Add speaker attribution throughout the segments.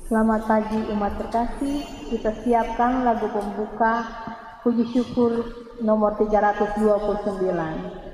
Speaker 1: Selamat pagi umat terkasih, kita siapkan lagu pembuka Puji Syukur nomor 329.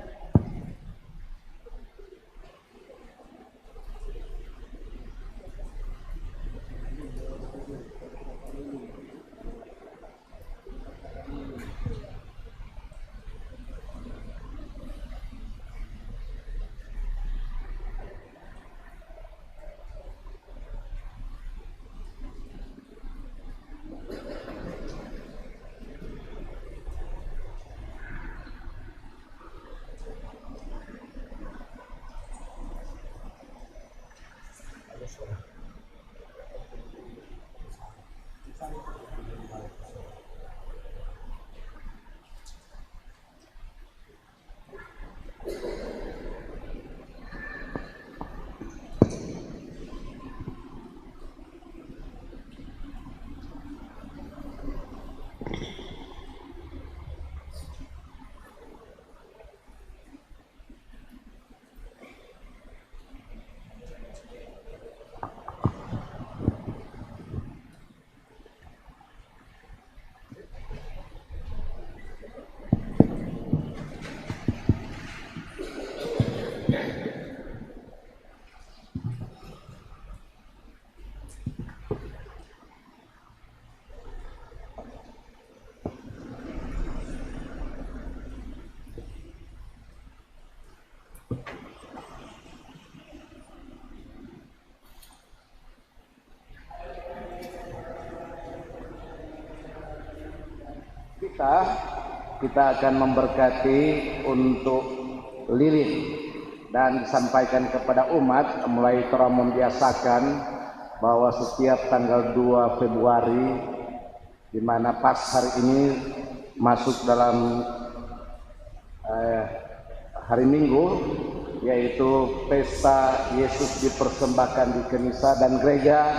Speaker 2: Kita akan memberkati untuk lilin dan disampaikan kepada umat, mulai telah membiasakan bahwa setiap tanggal 2 Februari di mana pas hari ini masuk dalam hari Minggu, yaitu pesta Yesus dipersembahkan di Kenisa, dan gereja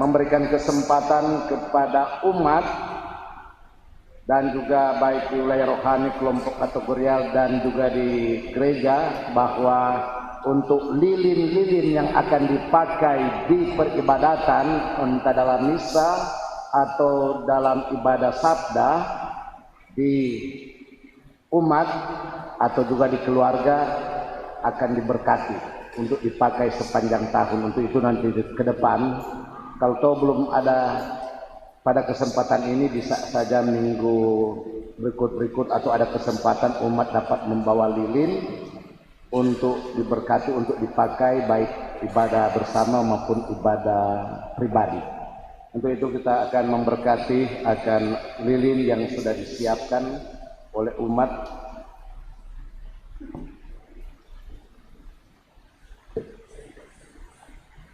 Speaker 2: memberikan kesempatan kepada umat dan juga baik di wilayah rohani, kelompok kategorial dan juga di gereja, bahwa untuk lilin-lilin yang akan dipakai di peribadatan, entah dalam misa atau dalam ibadah sabda di umat atau juga di keluarga, akan diberkati untuk dipakai sepanjang tahun. Untuk itu nanti ke depan, kalau tahu belum ada pada kesempatan ini, bisa saja minggu berikut-berikut atau ada kesempatan umat dapat membawa lilin untuk diberkati, untuk dipakai baik ibadah bersama maupun ibadah pribadi. Untuk itu kita akan memberkati akan lilin yang sudah disiapkan oleh umat.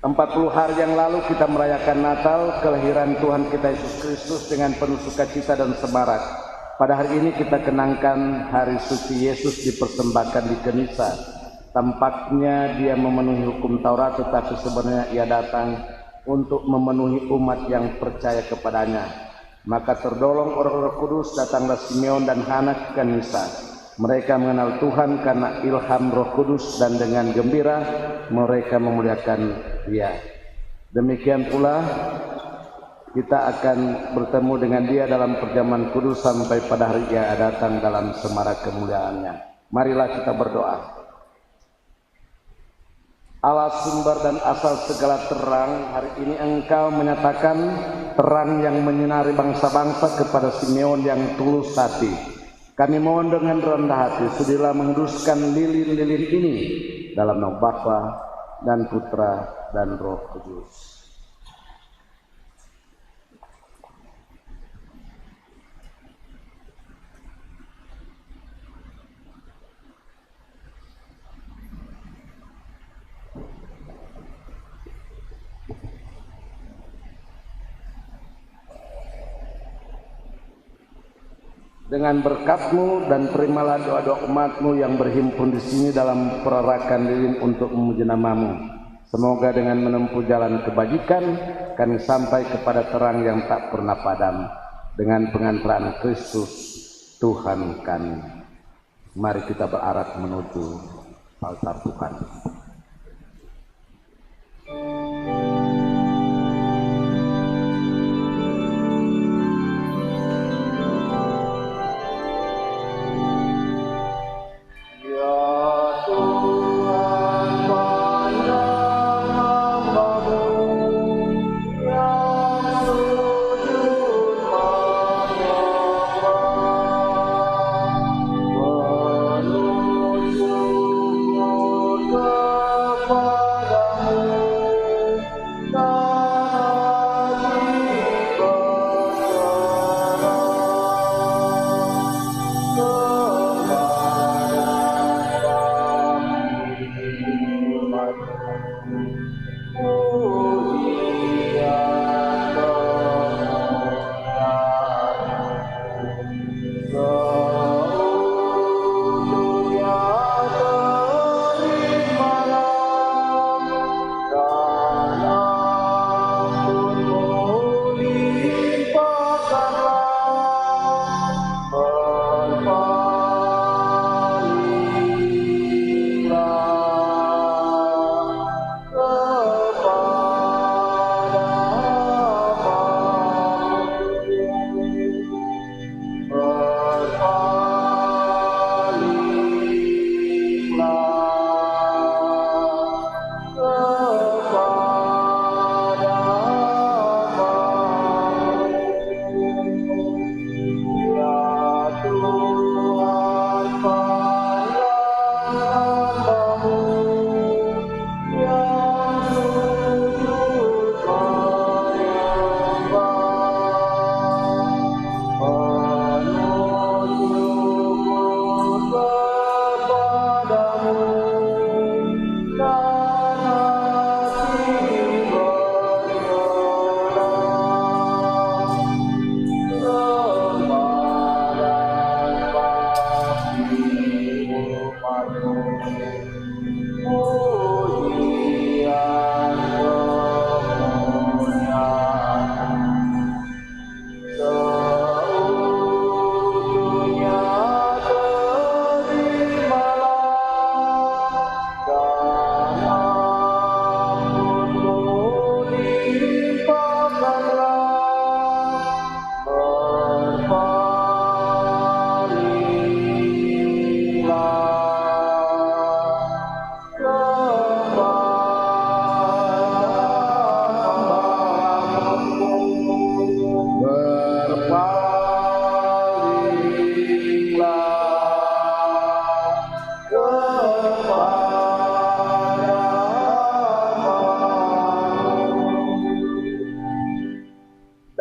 Speaker 2: Empat 40 hari yang lalu kita merayakan Natal, kelahiran Tuhan kita Yesus Kristus dengan penuh sukacita dan semarak. Pada hari ini kita kenangkan hari suci Yesus dipersembahkan di Kenisa. Tampaknya dia memenuhi hukum Taurat, tetapi sebenarnya ia datang untuk memenuhi umat yang percaya kepadanya. Maka terdolong Roh Kudus, datanglah Simeon dan Hana ke Kenisa. Mereka mengenal Tuhan karena ilham Roh Kudus, dan dengan gembira mereka memuliakan Dia. Demikian pula kita akan bertemu dengan Dia dalam perjamuan kudus sampai pada hari Dia datang dalam semarak kemuliaannya. Marilah kita berdoa. Allah sumber dan asal segala terang, hari ini Engkau menyatakan terang yang menyinari bangsa-bangsa kepada Simeon yang tulus hati. Kami mohon dengan rendah hati, sudilah menghembuskan lilin-lilin ini dalam nama Bapa dan Putra dan Roh Kudus. Dengan berkat-Mu dan terimalah doa-doa umat-Mu yang berhimpun di sini dalam perarakan lilin untuk memuji nama-Mu. Semoga dengan menempuh jalan kebajikan kami sampai kepada terang yang tak pernah padam dengan pengantaran Kristus Tuhan kami. Mari kita berarah menuju altar Tuhan.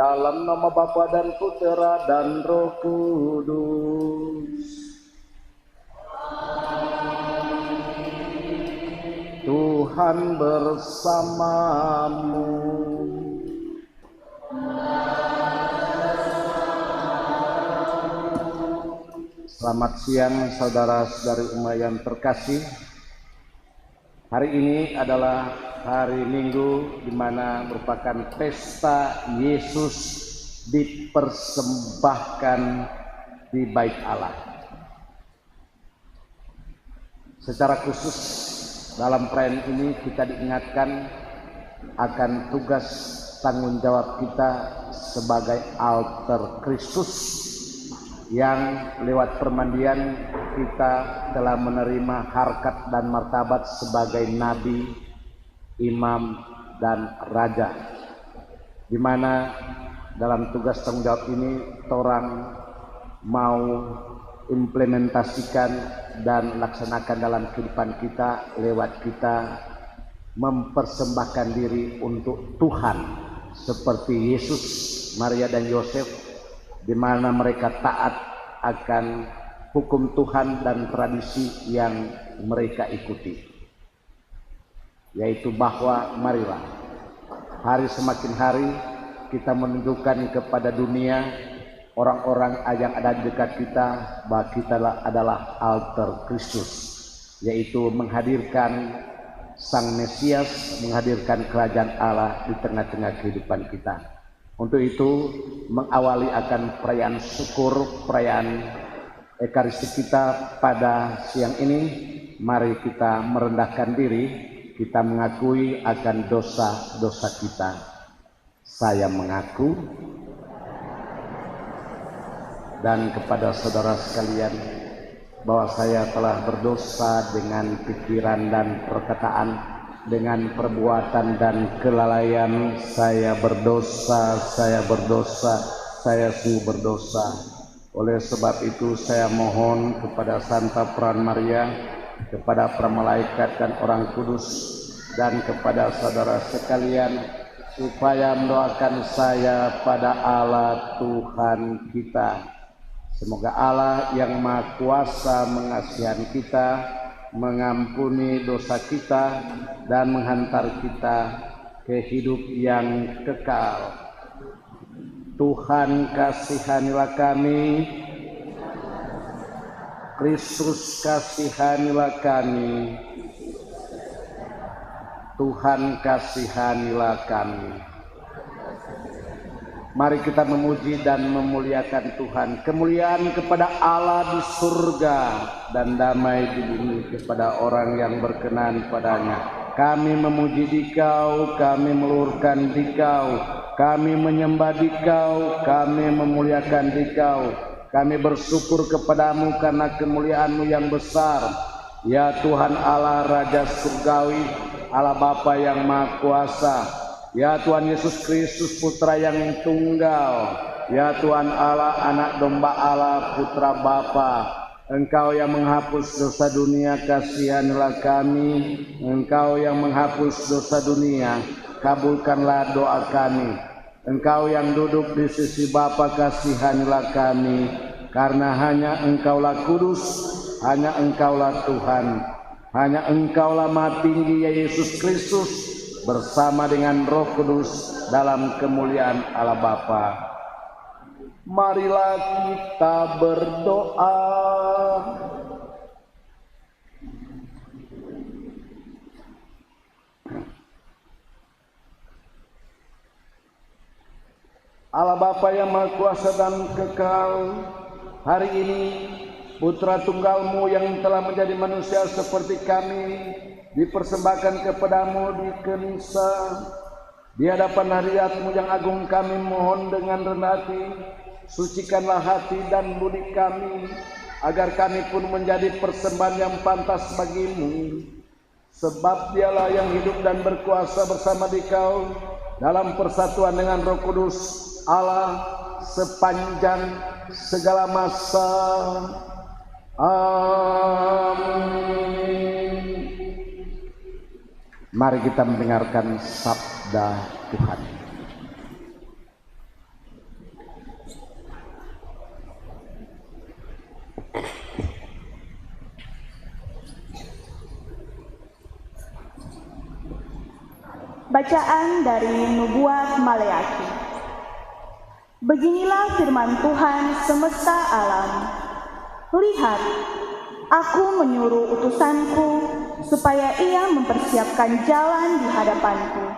Speaker 2: Dalam nama Bapa dan Putra dan Roh Kudus. Tuhan bersamamu. Selamat siang saudara-saudari umat yang terkasih. Hari ini adalah hari Minggu di mana merupakan pesta Yesus dipersembahkan di Bait Allah. Secara khusus dalam perayaan ini kita diingatkan akan tugas tanggung jawab kita sebagai alter Kristus yang lewat permandian kita telah menerima harkat dan martabat sebagai nabi, imam, dan raja, di mana dalam tugas tanggung jawab ini orang mau implementasikan dan laksanakan dalam kehidupan kita lewat kita mempersembahkan diri untuk Tuhan seperti Yesus, Maria, dan Yosef, di mana mereka taat akan hukum Tuhan dan tradisi yang mereka ikuti, yaitu bahwa marilah hari semakin hari kita menunjukkan kepada dunia, orang-orang yang ada di dekat kita, bahwa kita adalah alter Kristus, yaitu menghadirkan Sang Mesias, menghadirkan kerajaan Allah di tengah-tengah kehidupan kita. Untuk itu, mengawali akan perayaan syukur, perayaan Ekaristi kita pada siang ini, mari kita merendahkan diri, kita mengakui akan dosa-dosa kita. Saya mengaku, dan kepada saudara sekalian, bahwa saya telah berdosa dengan pikiran dan perkataan, dengan perbuatan dan kelalaian. Saya berdosa, saya sungguh berdosa. Oleh sebab itu saya mohon kepada Santa Peran Maria, kepada para malaikat dan orang kudus, dan kepada saudara sekalian, supaya mendoakan saya pada Allah Tuhan kita. Semoga Allah yang Maha Kuasa mengasihi kita, mengampuni dosa kita, dan menghantar kita ke hidup yang kekal. Tuhan kasihanilah kami, Kristus kasihanilah kami, Tuhan kasihanilah kami. Mari kita memuji dan memuliakan Tuhan. Kemuliaan kepada Allah di surga dan damai di bumi kepada orang yang berkenan padanya. Kami memuji Dikau, kami meluhurkan Dikau, kami menyembah Dikau, kami memuliakan Dikau. Kami bersyukur kepadamu karena kemuliaan-Mu yang besar. Ya Tuhan Allah Raja Surgawi, Allah Bapa yang Maha Kuasa. Ya Tuhan Yesus Kristus Putra yang tunggal, ya Tuhan Allah, Anak Domba Allah, Putra Bapa, Engkau yang menghapus dosa dunia, kasihanilah kami. Engkau yang menghapus dosa dunia, kabulkanlah doa kami. Engkau yang duduk di sisi Bapa, kasihanilah kami. Karena hanya Engkaulah kudus, hanya Engkaulah Tuhan, hanya Engkaulah Maha Tinggi, ya Yesus Kristus, bersama dengan Roh Kudus dalam kemuliaan Allah Bapa. Marilah kita berdoa. Allah Bapa yang Maha Kuasa dan kekal, hari ini Putra Tunggal-Mu yang telah menjadi manusia seperti kami dipersembahkan kepadamu di Kenisa. Di hadapan hadirat-Mu yang agung kami mohon dengan rendah hati, sucikanlah hati dan budi kami, agar kami pun menjadi persembahan yang pantas bagimu. Sebab Dialah yang hidup dan berkuasa bersama Dikau dalam persatuan dengan Roh Kudus Allah sepanjang segala masa. Amin. Mari kita mendengarkan sabda Tuhan.
Speaker 1: Bacaan dari Nubuat Maleakhi. Beginilah firman Tuhan semesta alam. Lihat, aku menyuruh utusanku supaya ia mempersiapkan jalan di hadapanku.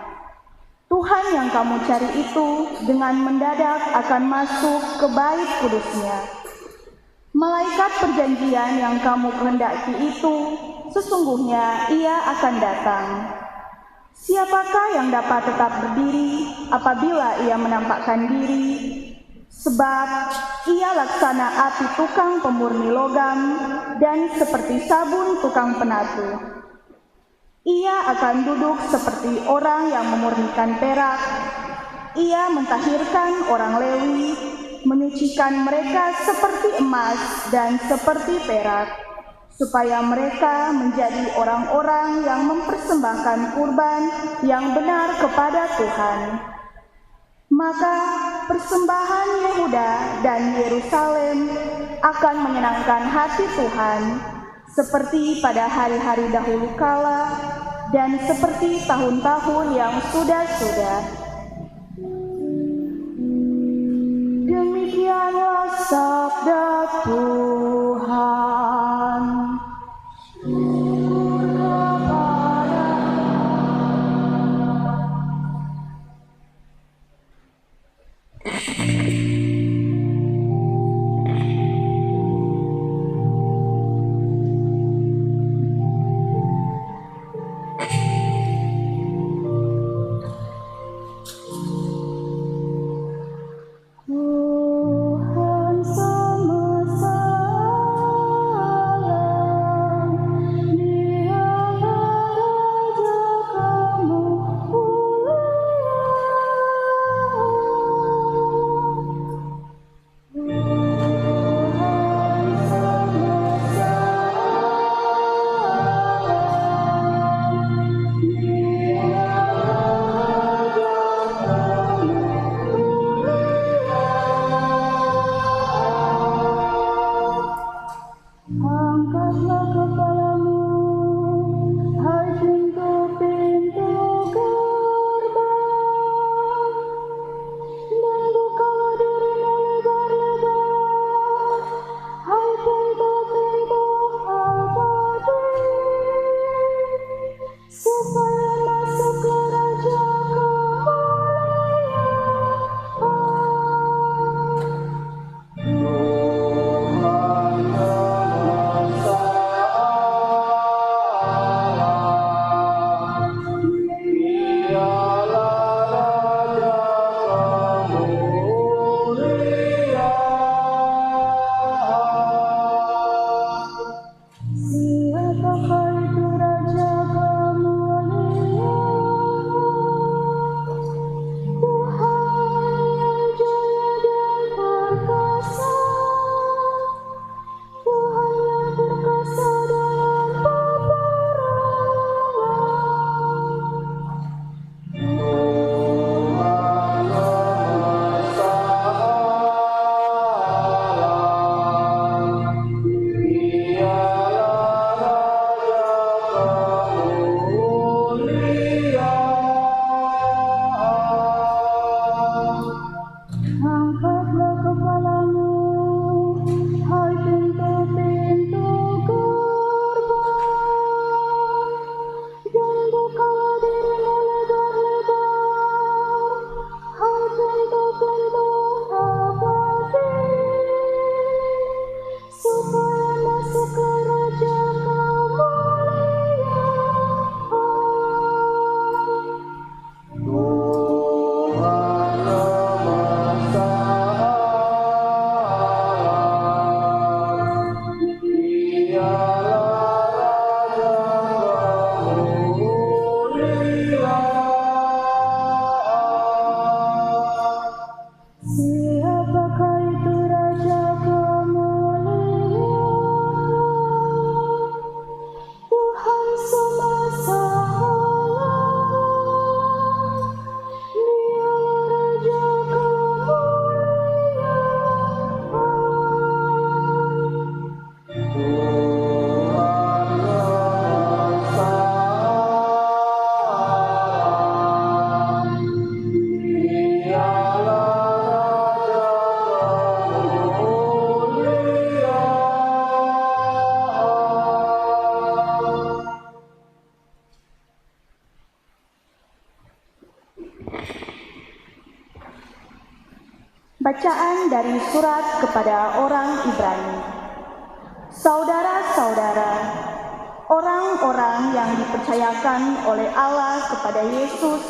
Speaker 1: Tuhan yang kamu cari itu dengan mendadak akan masuk ke bait kudusnya. Malaikat perjanjian yang kamu kehendaki itu, sesungguhnya ia akan datang. Siapakah yang dapat tetap berdiri apabila ia menampakkan diri? Sebab ia laksana api tukang pemurni logam dan seperti sabun tukang penatu. Ia akan duduk seperti orang yang memurnikan perak. Ia mentahirkan orang Lewi, menyucikan mereka seperti emas dan seperti perak, supaya mereka menjadi orang-orang yang mempersembahkan kurban yang benar kepada Tuhan. Maka persembahan Yehuda dan Yerusalem akan menyenangkan hati Tuhan, seperti pada hari-hari dahulu kala dan seperti tahun-tahun yang sudah-sudah. Demikianlah sabda Tuhan. Bacaan dari surat kepada orang Ibrani. Saudara-saudara, orang-orang yang dipercayakan oleh Allah kepada Yesus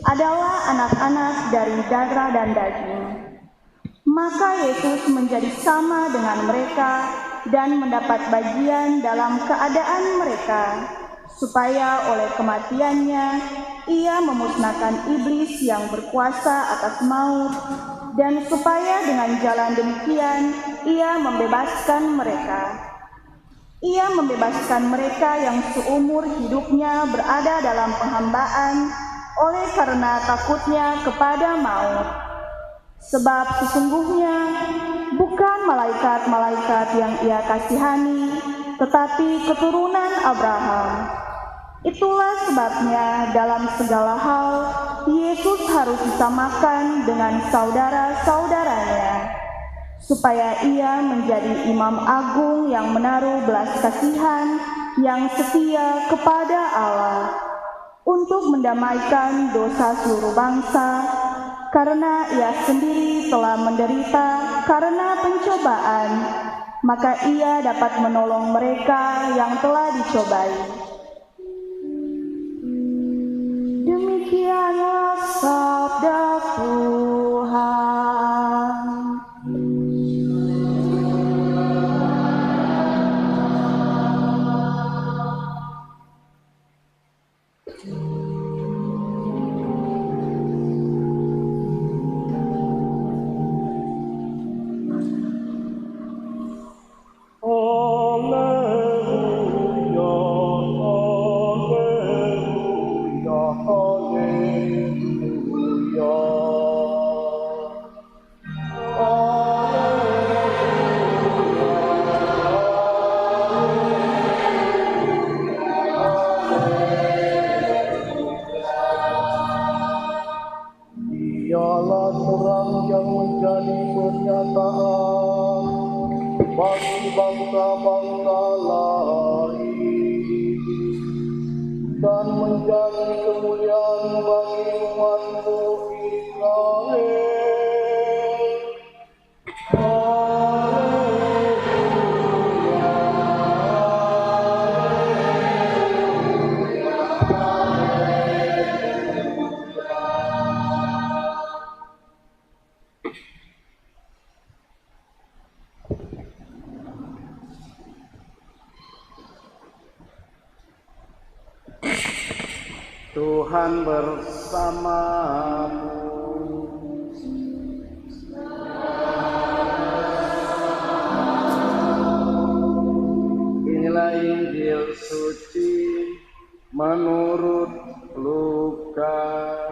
Speaker 1: adalah anak-anak dari darah dan daging. Maka Yesus menjadi sama dengan mereka dan mendapat bagian dalam keadaan mereka, supaya oleh kematiannya ia memusnahkan iblis yang berkuasa atas maut, dan supaya dengan jalan demikian ia membebaskan mereka. Ia membebaskan mereka yang seumur hidupnya berada dalam penghambaan oleh karena takutnya kepada maut. Sebab sesungguhnya bukan malaikat-malaikat yang ia kasihani, tetapi keturunan Abraham. Itulah sebabnya dalam segala hal Yesus harus disamakan dengan saudara-saudaranya, supaya ia menjadi imam agung yang menaruh belas kasihan yang setia kepada Allah, untuk mendamaikan dosa seluruh bangsa, karena ia sendiri telah menderita karena pencobaan, maka ia dapat menolong mereka yang telah dicobai. Demikianlah sabda Tuhan.
Speaker 3: Dialah terang yang menjadi pernyataan bagi bangsa-bangsa lain dan menjadi kemuliaan bagi umat-Mu Israel.
Speaker 2: Tuhan bersamamu. Inilah Injil suci menurut Lukas.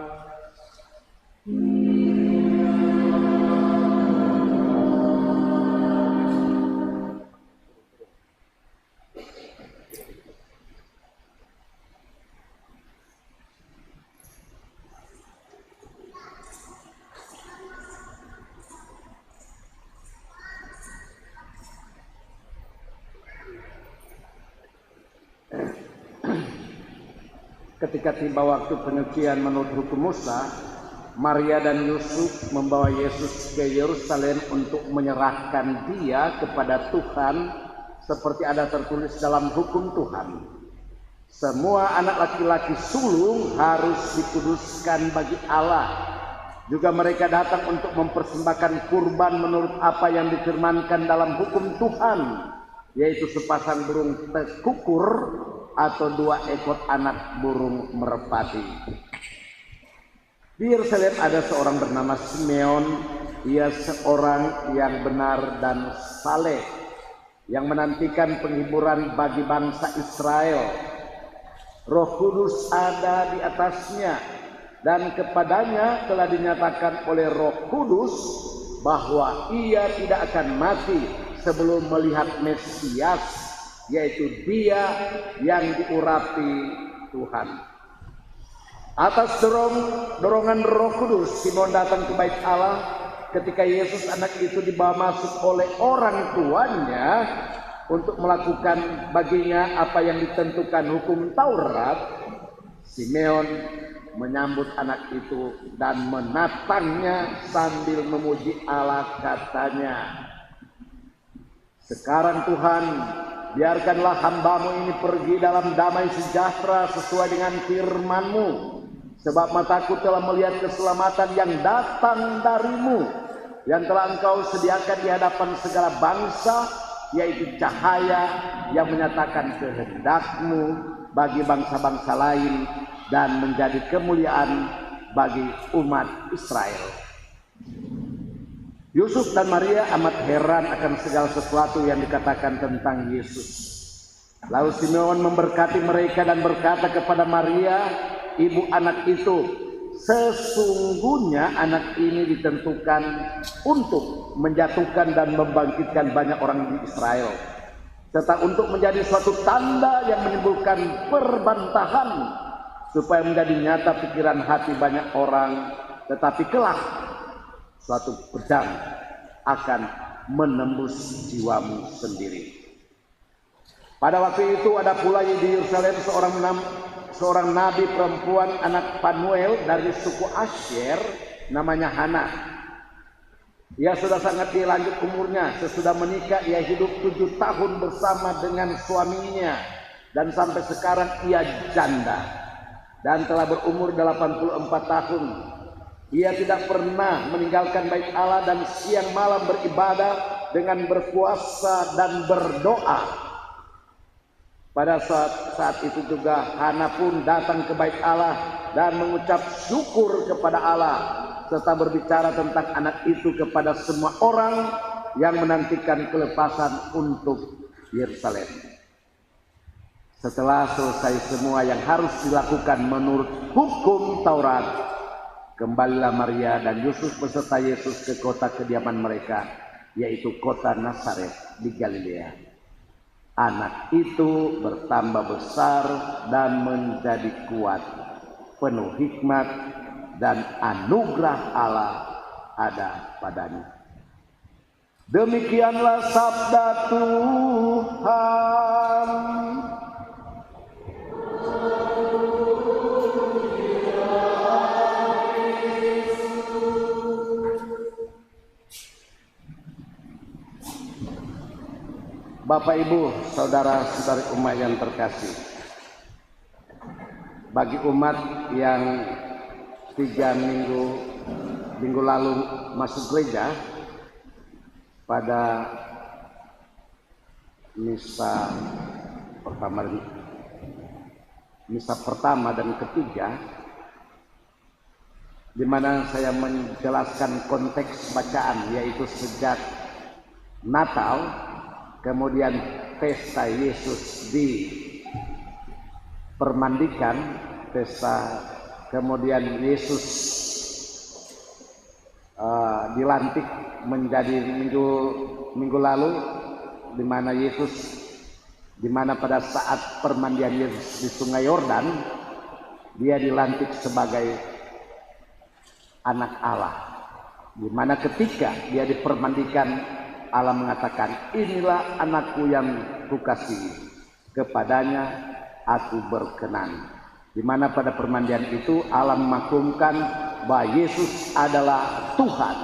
Speaker 2: Ketika tiba waktu penyucian menurut hukum Musa, Maria dan Yusuf membawa Yesus ke Yerusalem untuk menyerahkan Dia kepada Tuhan seperti ada tertulis dalam hukum Tuhan. Semua anak laki-laki sulung harus dikuduskan bagi Allah. Juga mereka datang untuk mempersembahkan kurban menurut apa yang difirmankan dalam hukum Tuhan, yaitu sepasang burung tekukur atau 2 ekor anak burung merpati. Di Yerusalem ada seorang bernama Simeon. Ia seorang yang benar dan saleh, yang menantikan penghiburan bagi bangsa Israel. Roh Kudus ada di atasnya, dan kepadanya telah dinyatakan oleh Roh Kudus bahwa ia tidak akan mati sebelum melihat Mesias, yaitu Dia yang diurapi Tuhan. Atas dorongan Roh Kudus, Simon datang ke bait Allah. Ketika Yesus anak itu dibawa masuk oleh orang tuanya untuk melakukan baginya apa yang ditentukan hukum Taurat, Simeon menyambut anak itu dan menatangnya sambil memuji Allah, katanya, "Sekarang Tuhan, biarkanlah hambamu ini pergi dalam damai sejahtera sesuai dengan firman-Mu. Sebab mataku telah melihat keselamatan yang datang dari-Mu, yang telah Engkau sediakan di hadapan segala bangsa, yaitu cahaya yang menyatakan kehendak-Mu bagi bangsa-bangsa lain dan menjadi kemuliaan bagi umat Israel. Yusuf dan Maria amat heran akan segala sesuatu yang dikatakan tentang Yesus. Lalu Simeon memberkati mereka dan berkata kepada Maria, ibu anak itu, sesungguhnya anak ini ditentukan untuk menjatuhkan dan membangkitkan banyak orang di Israel, serta untuk menjadi suatu tanda yang menimbulkan perbantahan, supaya menjadi nyata pikiran hati banyak orang, tetapi kelak suatu pedang akan menembus jiwamu sendiri. Pada waktu itu ada pula di Yerusalem seorang nabi perempuan anak Panuel dari suku Asyer, namanya Hana. Ia sudah sangat lanjut umurnya. Sesudah menikah ia hidup 7 tahun bersama dengan suaminya, dan sampai sekarang ia janda dan telah berumur 84 tahun. Ia tidak pernah meninggalkan bait Allah dan siang malam beribadah dengan berpuasa dan berdoa. Pada saat itu juga Hana pun datang ke bait Allah dan mengucap syukur kepada Allah, serta berbicara tentang anak itu kepada semua orang yang menantikan kelepasan untuk Yerusalem. Setelah selesai semua yang harus dilakukan menurut hukum Taurat, kembalilah Maria dan Yusuf beserta Yesus ke kota kediaman mereka, yaitu kota Nazaret di Galilea. Anak itu bertambah besar dan menjadi kuat, penuh hikmat, dan anugerah Allah ada padanya. Demikianlah sabda Tuhan. Bapak, Ibu, saudara-saudari umat yang terkasih, bagi umat yang 3 minggu lalu masuk gereja pada misa pertama dan ketiga, di mana saya menjelaskan konteks bacaan, yaitu sejak Natal, kemudian pesta Yesus dipermandikan, kemudian Yesus dilantik menjadi minggu lalu, di mana pada saat permandian Yesus di Sungai Yordan, dia dilantik sebagai anak Allah, di mana ketika dia dipermandikan, Allah mengatakan, inilah anakku yang kukasihi, kepadanya aku berkenan. Di mana pada permandian itu Allah memaklumkan bahwa Yesus adalah Tuhan,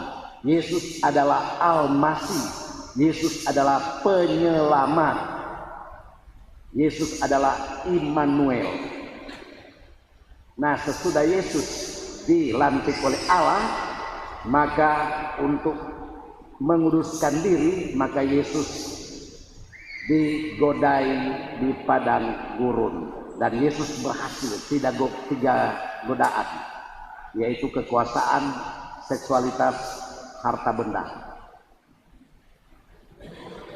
Speaker 2: Yesus adalah Al-Masih, Yesus adalah penyelamat, Yesus adalah Immanuel. Nah, sesudah Yesus dilantik oleh Allah, maka untuk menguduskan diri, maka Yesus digodai di padang gurun, dan Yesus berhasil. 3 godaan, yaitu kekuasaan, seksualitas, harta benda.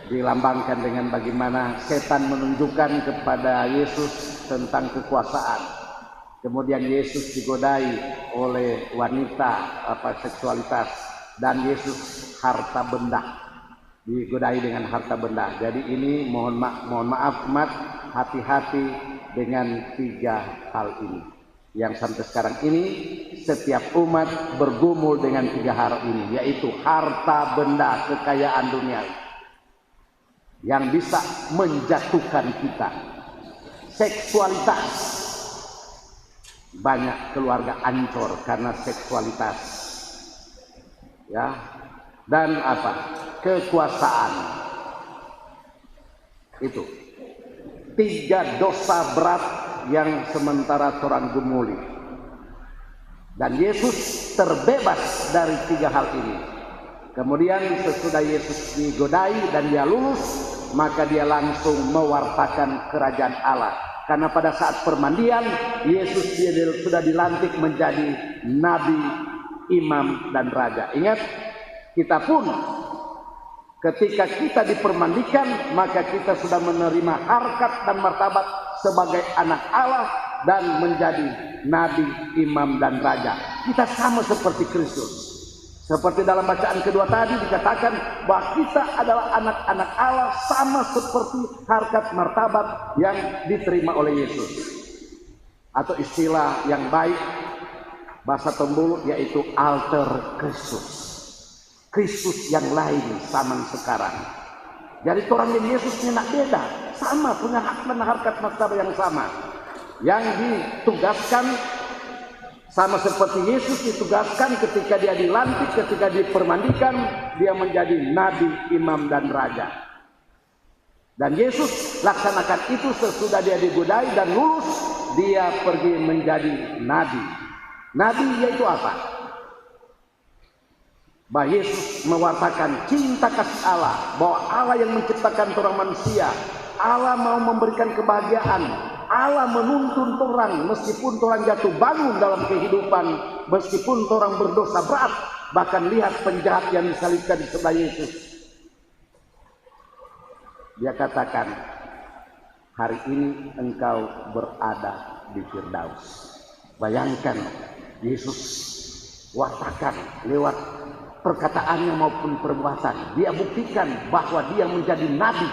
Speaker 2: Dilambangkan dengan bagaimana setan menunjukkan kepada Yesus tentang kekuasaan, kemudian Yesus digodai oleh wanita, seksualitas, dan Yesus harta benda, digodai dengan harta benda. Jadi ini mohon maaf umat, hati-hati dengan 3 hal ini, yang sampai sekarang ini setiap umat bergumul dengan 3 hal ini, yaitu harta benda, kekayaan dunia yang bisa menjatuhkan kita, seksualitas, banyak keluarga hancur karena seksualitas, ya, dan kekuasaan. Itu 3 dosa berat yang sementara torang gumuli. Dan Yesus terbebas dari 3 hal ini. Kemudian sesudah Yesus digodai dan dia lulus, maka dia langsung mewartakan kerajaan Allah. Karena pada saat permandian, Yesus sudah dilantik menjadi nabi, imam, dan raja. Ingat, kita pun ketika kita dipermandikan, maka kita sudah menerima harkat dan martabat sebagai anak Allah dan menjadi nabi, imam, dan raja. Kita sama seperti Kristus. Seperti dalam bacaan kedua tadi dikatakan bahwa kita adalah anak-anak Allah, sama seperti harkat martabat yang diterima oleh Yesus. Atau istilah yang baik bahasa Tombulu yaitu alter Kristus. Kristus yang lain zaman sekarang. Jadi orang yang Yesus nak beda, sama punya hak dan harkat martabat yang sama. Yang ditugaskan sama seperti Yesus ditugaskan ketika dia dilantik, ketika dipermandikan, dia menjadi nabi, imam, dan raja. Dan Yesus laksanakan itu sesudah dia digodai dan lulus, dia pergi menjadi nabi. Nabi yaitu apa? Bahwa Yesus mewartakan cinta kasih Allah, bahwa Allah yang menciptakan orang manusia, Allah mau memberikan kebahagiaan, Allah menuntun orang meskipun orang jatuh bangun dalam kehidupan, meskipun orang berdosa berat. Bahkan lihat penjahat yang disalibkan di sebelah Yesus. Dia katakan, hari ini engkau berada di Firdaus. Bayangkan, Yesus wartakan lewat perkataannya maupun perbuatan. Dia buktikan bahwa dia menjadi nabi,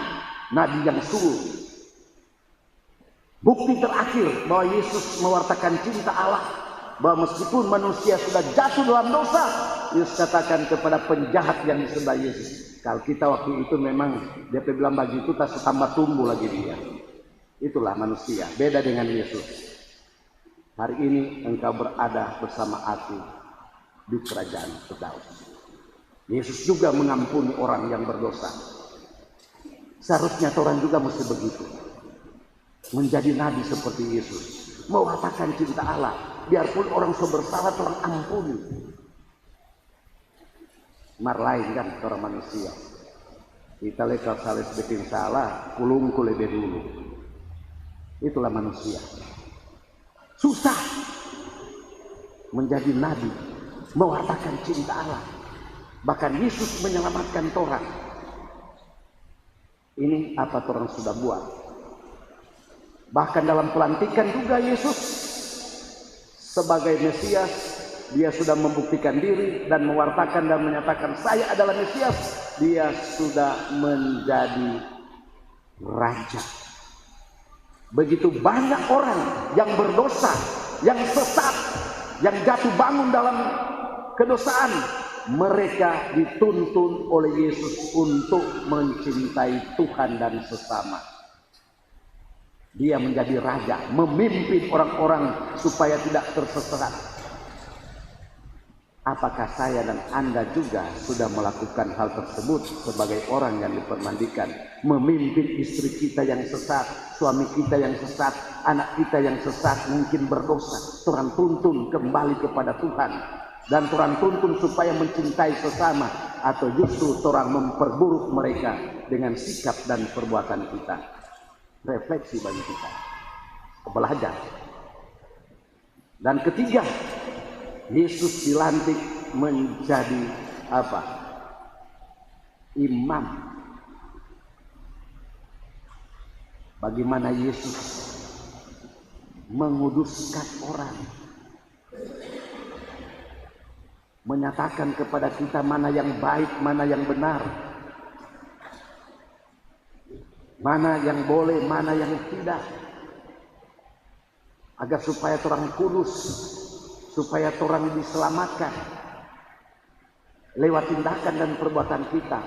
Speaker 2: nabi yang sungguh. Bukti terakhir bahwa Yesus mewartakan cinta Allah, bahwa meskipun manusia sudah jatuh dalam dosa, Yesus katakan kepada penjahat yang di sebelah Yesus, kalau kita waktu itu memang dia bilang bagi itu tak tambah tumbuh lagi dia. Itulah manusia, beda dengan Yesus. Hari ini engkau berada bersama aku di kerajaan Firdaus. Yesus juga mengampuni orang yang berdosa. Seharusnya orang juga mesti begitu. Menjadi nabi seperti Yesus, mewartakan cinta Allah, biarpun orang bersalah orang ampuni. Mar lain kan orang manusia. Kita lekal salis bikin salah, kulungku lebih dulu. Itulah manusia. Susah menjadi nabi, mewartakan cinta Allah. Bahkan Yesus menyelamatkan orang. Ini apa orang sudah buat. Bahkan dalam pelantikan juga Yesus sebagai Mesias, dia sudah membuktikan diri dan mewartakan dan menyatakan saya adalah Mesias. Dia sudah menjadi raja. Begitu banyak orang yang berdosa, yang sesat, yang jatuh bangun dalam kedosaan, mereka dituntun oleh Yesus untuk mencintai Tuhan dan sesama. Dia menjadi raja, memimpin orang-orang supaya tidak tersesat. Apakah saya dan Anda juga sudah melakukan hal tersebut sebagai orang yang dipermandikan? Memimpin istri kita yang sesat, suami kita yang sesat, anak kita yang sesat, mungkin berdosa. Tuhan tuntun kembali kepada Tuhan. Dan Tuhan tuntun supaya mencintai sesama. Atau justru Tuhan memperburuk mereka dengan sikap dan perbuatan kita. Refleksi bagi kita, belajar. Dan ketiga, Yesus dilantik menjadi apa? Imam. Bagaimana Yesus menguduskan orang, menyatakan kepada kita mana yang baik, mana yang benar, mana yang boleh, mana yang tidak, agar supaya orang kudus, supaya orang diselamatkan lewat tindakan dan perbuatan kita.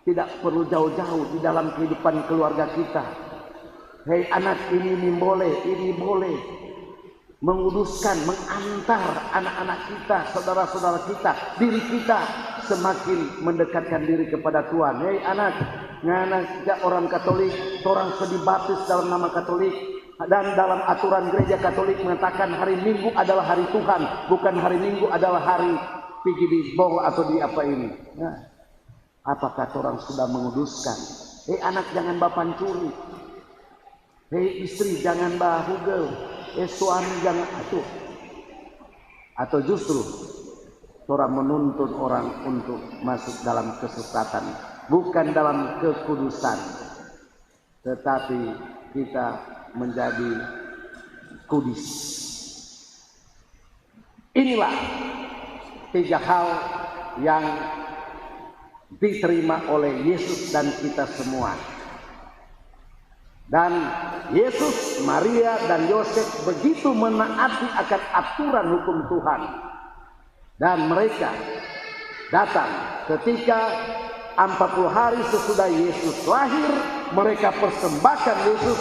Speaker 2: Tidak perlu jauh-jauh di dalam kehidupan keluarga kita. Hei anak, ini boleh, ini boleh. Menguduskan, mengantar anak-anak kita, saudara-saudara kita, diri kita, semakin mendekatkan diri kepada Tuhan. Hei anak, ngana orang Katolik, orang sedih baptis dalam nama Katolik, dan dalam aturan gereja Katolik mengatakan hari Minggu adalah hari Tuhan, bukan hari Minggu adalah hari pergi di bong atau di apa ini. Nah, apakah orang sudah menguduskan? Hei anak, jangan pancuri. Hei istri, jangan bahugel. Hei suami, jangan atuh. Atau justru orang menuntun orang untuk masuk dalam kesesatan, bukan dalam kekudusan, tetapi kita menjadi kudus. Inilah 3 hal yang diterima oleh Yesus dan kita semua. Dan Yesus, Maria, dan Yosef begitu menaati akan aturan hukum Tuhan. Dan mereka datang ketika 40 hari sesudah Yesus lahir, mereka persembahkan Yesus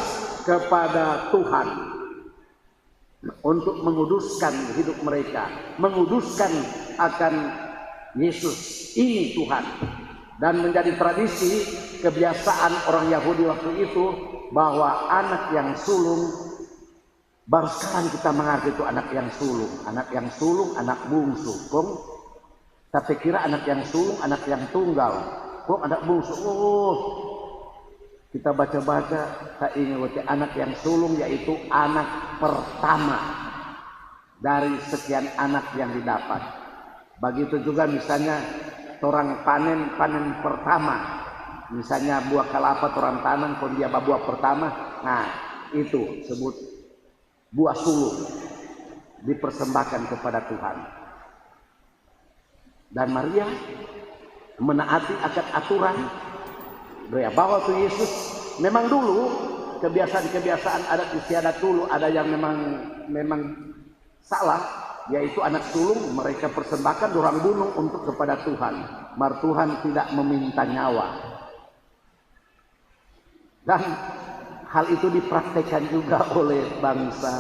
Speaker 2: kepada Tuhan untuk menguduskan hidup mereka, menguduskan akan Yesus. Ini Tuhan. Dan menjadi tradisi kebiasaan orang Yahudi waktu itu bahwa anak yang sulung, baru sekarang kita mengerti itu anak yang sulung. Anak yang sulung, anak bungsu. Kong, tapi kira anak yang sulung, anak yang tunggal. Kong anak bungsu. Oh, kita baca-baca, tak ingat anak yang sulung yaitu anak pertama dari sekian anak yang didapat. Begitu juga misalnya orang panen pertama. Misalnya buah kelapa orang tanam, kalau dia buah pertama, nah itu sebut buah sulung, dipersembahkan kepada Tuhan. Dan Maria menaati akan aturan bahwa tuh Yesus memang dulu kebiasaan adat istiadat dulu ada yang memang salah, yaitu anak sulung mereka persembahkan orang bunuh untuk kepada Tuhan. Mar Tuhan tidak meminta nyawa. Dan hal itu dipraktekkan juga oleh bangsa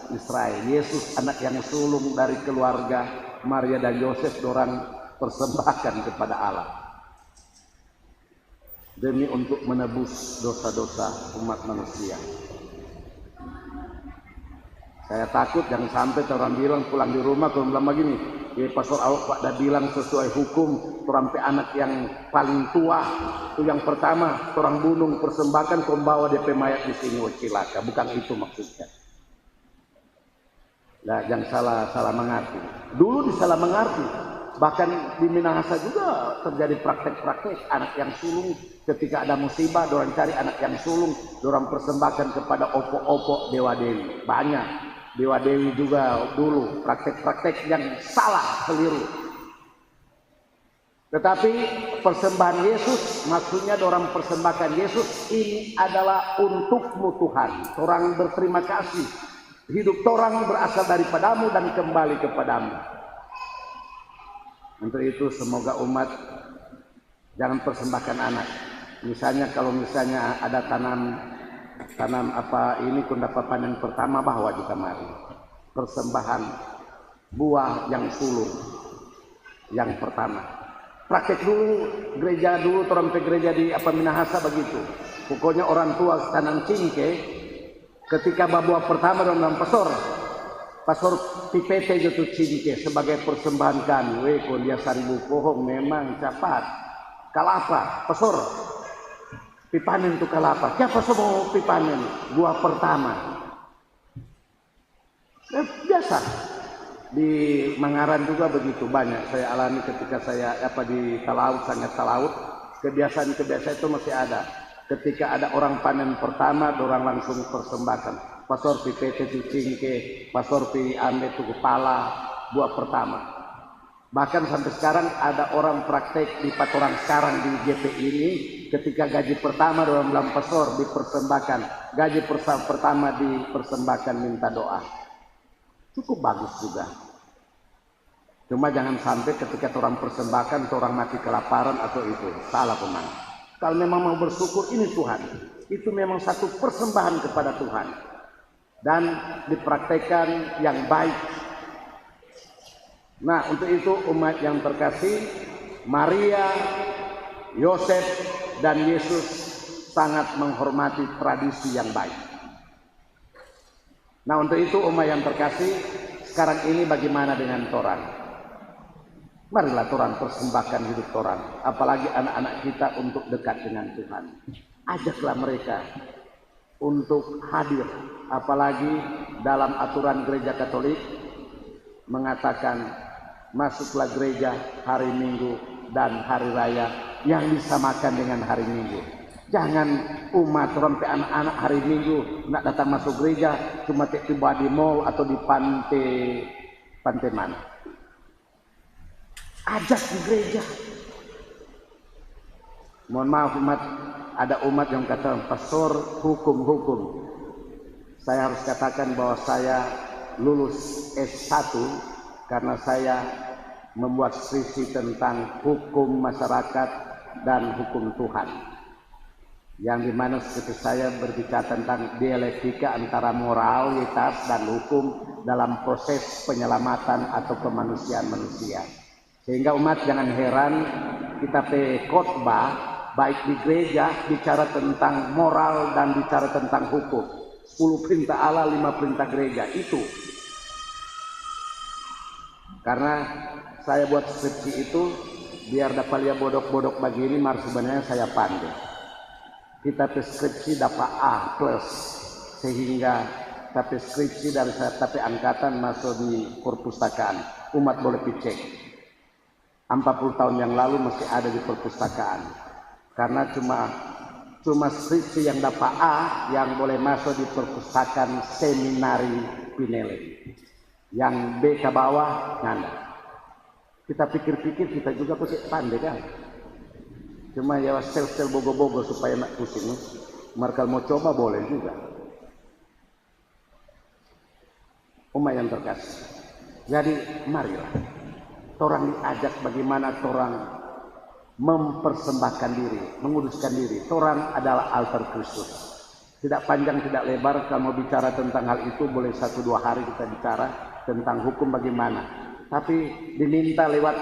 Speaker 2: Israel. Yesus anak yang sulung dari keluarga Maria dan Yosef dorang persembahkan kepada Allah. Demi untuk menebus dosa-dosa umat manusia. Saya takut jangan sampai orang bilang pulang di rumah kalau bilang begini, ya pastor awak dah bilang sesuai hukum, sampai anak yang paling tua itu yang pertama orang bunuh persembahkan, kau bawa DP mayat di sini, cilaka. Bukan itu maksudnya. Nah, jangan salah mengerti. Dulu disalah mengerti. Bahkan di Minahasa juga terjadi praktek-praktek anak yang sulung. Ketika ada musibah, dorang cari anak yang sulung, dorang persembahkan kepada opo-opo dewa dewi. Banyak dewa dewi juga dulu praktek-praktek yang salah, keliru. Tetapi persembahan Yesus, maksudnya dorang persembahkan Yesus ini adalah untukmu Tuhan. Orang berterima kasih. Hidup orang berasal daripadamu dan kembali kepadamu. Untuk itu semoga umat jangan persembahkan anak. Misalnya kalau misalnya ada tanam apa ini kun dapat panen pertama bahwa di kamari. Persembahan buah yang sulung yang pertama. Praktek dulu gereja dulu orang gereja di apa Minahasa begitu. Pokoknya orang tua tanam cingke ketika buah pertama dalam pasor pipete jatuh cingke sebagai persembahan kami. Weh, dia 1000 pohon memang cepat. Kalapa, pasor pipanen itu kalapa. Siapa semua pipanen? Buah pertama. Biasa di Mangaran juga begitu banyak. Saya alami ketika saya di Talaut, sangat Talaut. Kebiasaan itu masih ada. Ketika ada orang panen pertama, orang langsung persembahkan. Pasor pi pete tu cingke, pasor pi ambe tu kepala, buah pertama. Bahkan sampai sekarang ada orang praktek di patoran sekarang di GP ini, ketika gaji pertama dalam pasor dipersembahkan, gaji pertama dipersembahkan minta doa. Cukup bagus juga. Cuma jangan sampai ketika orang persembahkan, orang mati kelaparan atau itu salah pemang. Kalau memang mau bersyukur ini Tuhan, itu memang satu persembahan kepada Tuhan dan dipraktekkan yang baik. Nah, untuk itu umat yang terkasih, Maria, Yosef, dan Yesus sangat menghormati tradisi yang baik. Nah, untuk itu umat yang terkasih, sekarang ini bagaimana dengan torang? Marilah torang persembahkan hidup torang, apalagi anak-anak kita untuk dekat dengan Tuhan. Ajaklah mereka untuk hadir, apalagi dalam aturan gereja Katolik mengatakan masuklah gereja hari Minggu dan hari raya yang disamakan dengan hari Minggu. Jangan umat sampai anak-anak hari Minggu nak datang masuk gereja cuma tiba di mall atau di pantai mana. Ajak di gereja. Mohon maaf umat, ada umat yang kata pastor hukum. Saya harus katakan bahwa saya lulus S1 karena saya membuat skripsi tentang hukum masyarakat dan hukum Tuhan. Yang dimana seperti saya berbicara tentang dialektika antara moralitas dan hukum dalam proses penyelamatan atau kemanusiaan manusia. Sehingga umat jangan heran kita khotbah baik di gereja bicara tentang moral dan bicara tentang hukum. 10 perintah Allah, 5 perintah gereja itu. Karena saya buat skripsi itu biar dapat lihat bodok-bodok begini, sebenarnya saya pandai. Kita skripsi dapat A+, sehingga tapi skripsi dan tapi angkatan masuk di perpustakaan. Umat boleh dicek. 40 tahun yang lalu masih ada di perpustakaan. Karena cuma skripsi yang dapat A yang boleh masuk di perpustakaan seminari Pinelli. Yang B ke bawah nganda. Kita pikir-pikir kita juga pasti pandai kan. Cuma ya sel-sel bogo-bogo supaya nak pusing. Mereka mau coba boleh juga. Umat yang terkasih. Jadi marilah. Torang diajak bagaimana torang mempersembahkan diri, menguduskan diri. Torang adalah altar Kristus. Tidak panjang, tidak lebar. Kalau mau bicara tentang hal itu boleh 1-2 hari kita bicara tentang hukum bagaimana. Tapi diminta lewat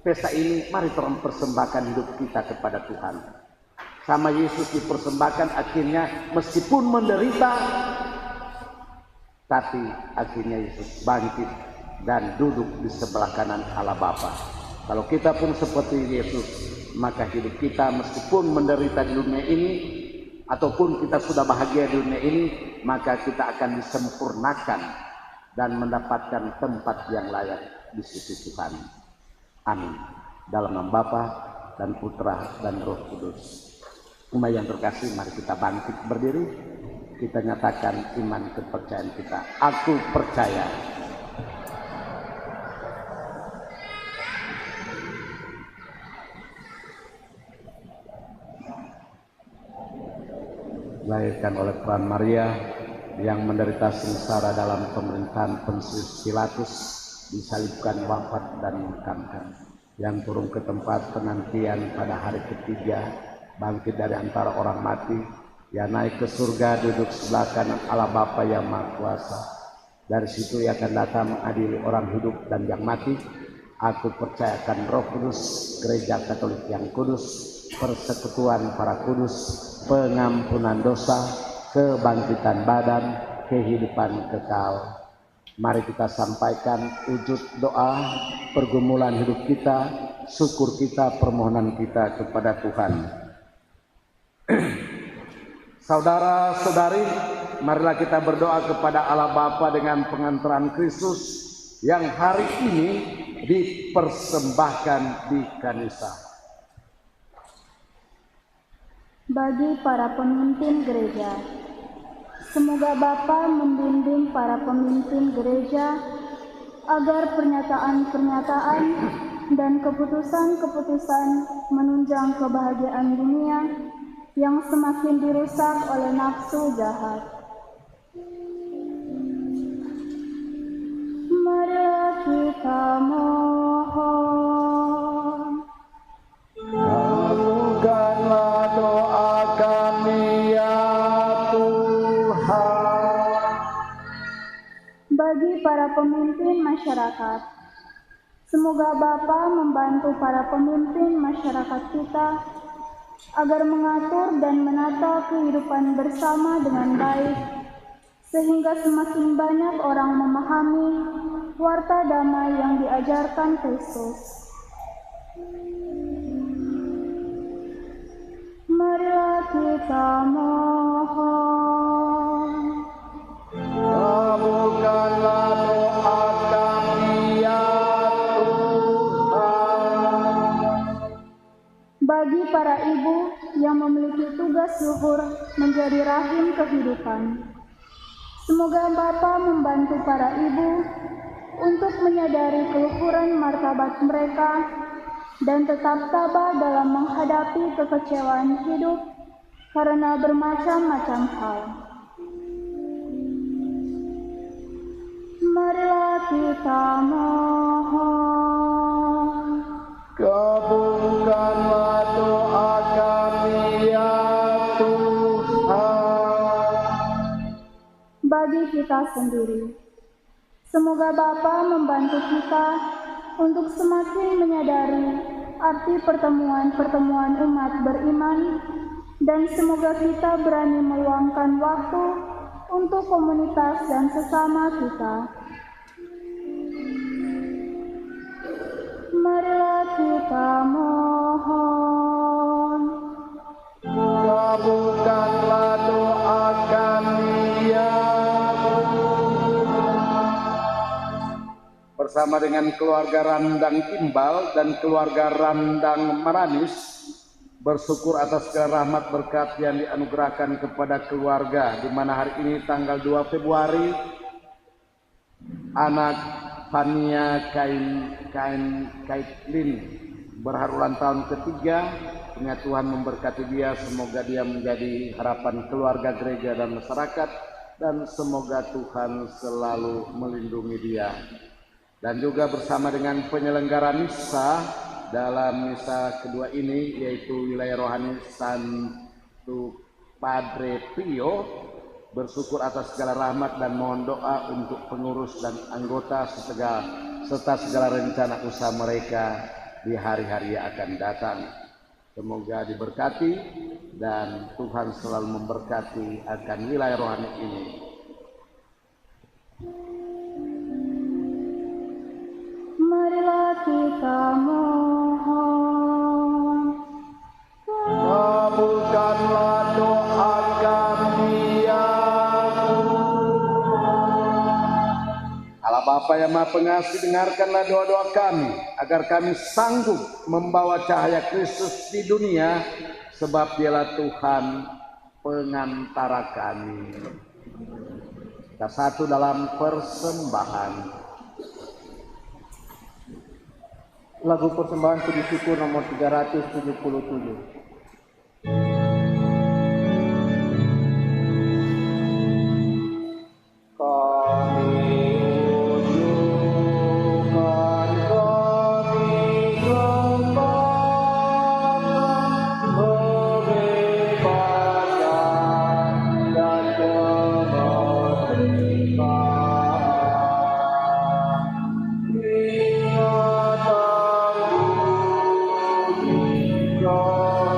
Speaker 2: pesta ini, mari torang persembahkan hidup kita kepada Tuhan. Sama Yesus dipersembahkan akhirnya meskipun menderita, tapi akhirnya Yesus bangkit dan duduk di sebelah kanan Allah Bapa. Kalau kita pun seperti Yesus, maka hidup kita meskipun menderita di dunia ini, ataupun kita sudah bahagia di dunia ini, maka kita akan disempurnakan dan mendapatkan tempat yang layak di sisi Tuhan. Amin. Dalam nama Bapa dan Putra dan Roh Kudus. Umat yang terkasih, mari kita bangkit berdiri. Kita nyatakan iman kepercayaan kita. Aku percaya. Dilahirkan oleh peran Maria yang menderita sengsara dalam pemerintahan Pontius Pilatus, disalibkan, wafat dan dimakamkan, yang turun ke tempat penantian pada hari ketiga, bangkit dari antara orang mati, ia naik ke surga, duduk sebelah kanan Allah Bapa yang Maha Kuasa. Dari situ ia akan datang mengadili orang hidup dan yang mati. Aku percayakan Roh Kudus, Gereja Katolik yang kudus, persekutuan para kudus, pengampunan dosa, kebangkitan badan, kehidupan kekal. Mari kita sampaikan wujud doa, pergumulan hidup kita, syukur kita, permohonan kita kepada Tuhan. Saudara-saudari, marilah kita berdoa kepada Allah Bapa dengan pengantaran Kristus yang hari ini dipersembahkan di kanisa.
Speaker 1: Bagi para pemimpin gereja, semoga Bapa membimbing para pemimpin gereja agar pernyataan-pernyataan dan keputusan-keputusan menunjang kebahagiaan dunia yang semakin dirusak oleh nafsu jahat. Mari kita mohon.
Speaker 3: Kabulkanlah doa kami ya Tuhan.
Speaker 1: Bagi para pemimpin masyarakat, Semoga Bapa membantu para pemimpin masyarakat kita agar mengatur dan menata kehidupan bersama dengan baik, sehingga semakin banyak orang memahami warta damai yang diajarkan Kristus. Marilah kita mohon.
Speaker 3: Kabulkanlah doa kami ya Tuhan.
Speaker 1: Bagi para ibu yang memiliki tugas luhur menjadi rahim kehidupan, semoga Bapa membantu para ibu untuk menyadari keluhuran martabat mereka dan tetap tabah dalam menghadapi kekecewaan hidup karena bermacam-macam hal. Marilah kita mohon.
Speaker 3: Kabulkanlah doa kami ya Tuhan.
Speaker 1: Bagi kita sendiri, semoga Bapa membantu kita untuk semakin menyadari arti pertemuan-pertemuan umat beriman, dan semoga kita berani meluangkan waktu untuk komunitas dan sesama kita. Marilah kita mohon.
Speaker 3: Kabulkanlah doa kami ya
Speaker 2: bersama dengan keluarga Randang Kimbal dan keluarga Randang Maranis, bersyukur atas segala rahmat berkat yang dianugerahkan kepada keluarga, di mana hari ini tanggal 2 Februari anak Fania Kaitlin berhari ulang tahun ketiga. Kiranya Tuhan memberkati dia, semoga dia menjadi harapan keluarga, gereja, dan masyarakat, dan semoga Tuhan selalu melindungi dia. Dan juga bersama dengan penyelenggara misa dalam misa kedua ini, yaitu wilayah rohani Santo Padre Pio, bersyukur atas segala rahmat dan mohon doa untuk pengurus dan anggota serta segala rencana usaha mereka di hari-hari yang akan datang. Semoga diberkati dan Tuhan selalu memberkati akan wilayah rohani ini.
Speaker 1: Marilah kita mohon.
Speaker 3: Kabulkanlah doa kami ya
Speaker 2: Allah Bapa yang Maha Pengasih, dengarkanlah doa-doa kami agar kami sanggup membawa cahaya Kristus di dunia, sebab Dialah Tuhan pengantara kami. Kita satu dalam persembahan.
Speaker 4: Lagu persembahan puji syukur nomor 377.
Speaker 3: God.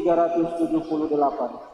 Speaker 4: 378.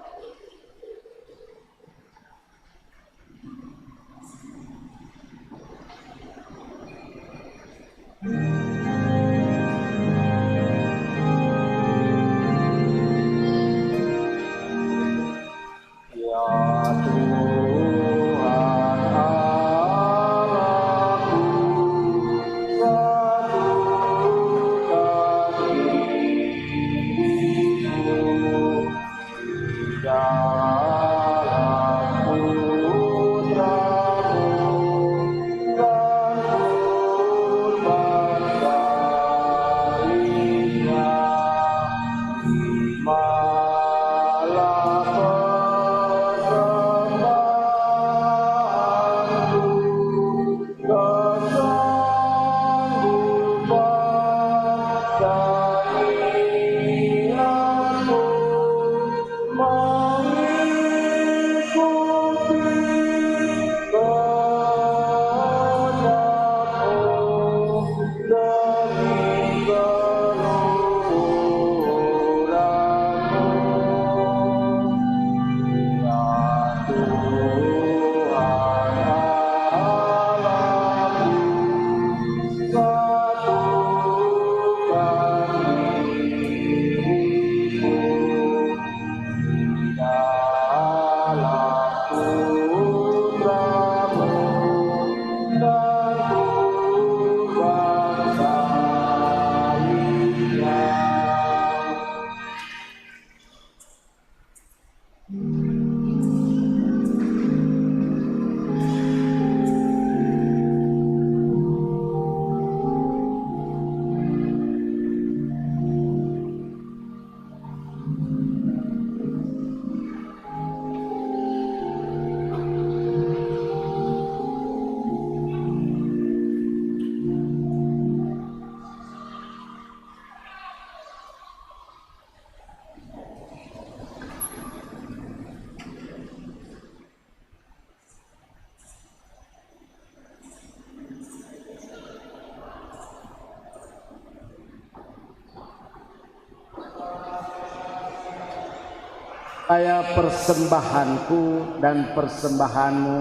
Speaker 2: Supaya persembahanku dan persembahanmu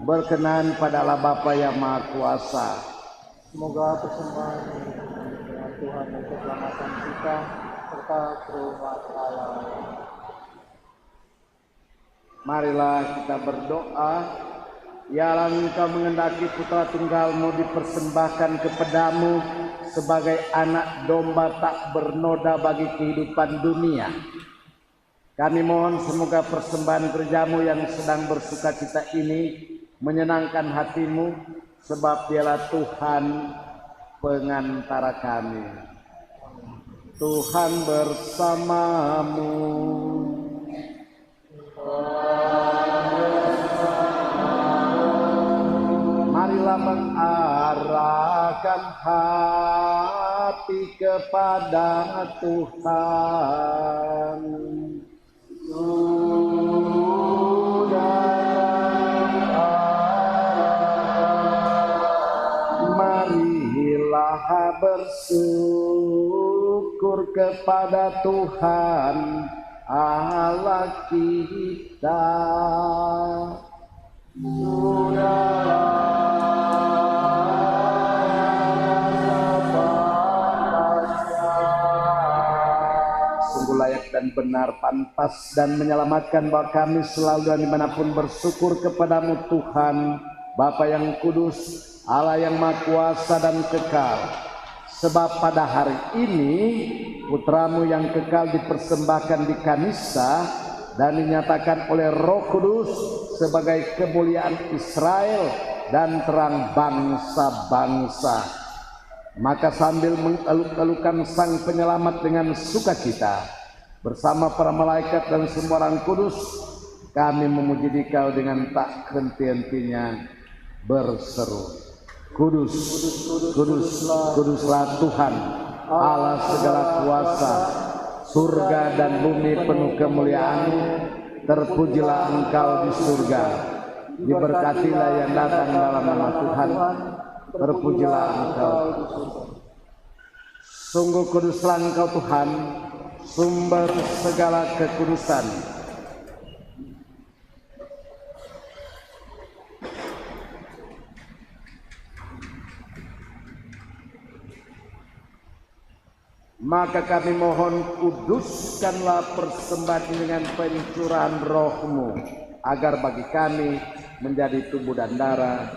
Speaker 2: berkenan pada Allah Bapa yang Maha Kuasa.
Speaker 4: Semoga persembahan ini dengan Tuhan dan keselamatan kita serta kehormat Allah.
Speaker 2: Marilah kita berdoa. Ya Allah, Engkau mengendaki putra tunggalmu dipersembahkan kepadamu sebagai anak domba tak bernoda bagi kehidupan dunia. Kami mohon semoga persembahan gerejamu yang sedang bersukacita ini menyenangkan hatimu, sebab dialah Tuhan pengantara kami. Tuhan bersamamu. Marilah mengarahkan hati kepada Tuhan. Marilah bersyukur kepada Tuhan Allah kita. Sungguh layak dan benar, pantas dan menyelamatkan bahwa kami selalu dan dimanapun bersyukur kepadamu Tuhan, Bapa yang kudus, Allah yang Maha Kuasa dan kekal. Sebab pada hari ini putramu yang kekal dipersembahkan di kanisa dan dinyatakan oleh Roh Kudus sebagai kemuliaan Israel dan terang bangsa-bangsa. Maka sambil mengeluk-elukan Sang Penyelamat dengan sukacita bersama para malaikat dan semua orang kudus, kami memuji Dikau dengan tak henti-hentinya berseru, Kudus, kudus, kuduslah Tuhan Allah segala kuasa, surga dan bumi penuh kemuliaan-Mu. Terpujilah Engkau di surga, diberkatilah yang datang dalam nama Tuhan. Terpujilah Engkau. Sungguh kuduslah Engkau Tuhan, sumber segala kekudusan. Maka kami mohon, kuduskanlah persembahan dengan pencurahan roh-Mu, agar bagi kami menjadi tubuh dan darah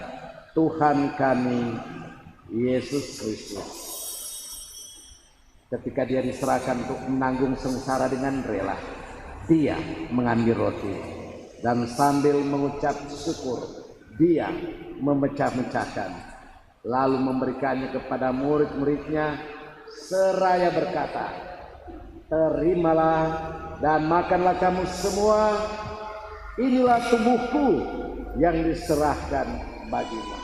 Speaker 2: Tuhan kami Yesus Kristus. Ketika dia diserahkan untuk menanggung sengsara dengan rela, dia mengambil roti dan sambil mengucap syukur, dia memecah-mecahkan, lalu memberikannya kepada murid-muridnya seraya berkata, "Terimalah dan makanlah kamu semua, inilah tubuhku yang diserahkan bagimu."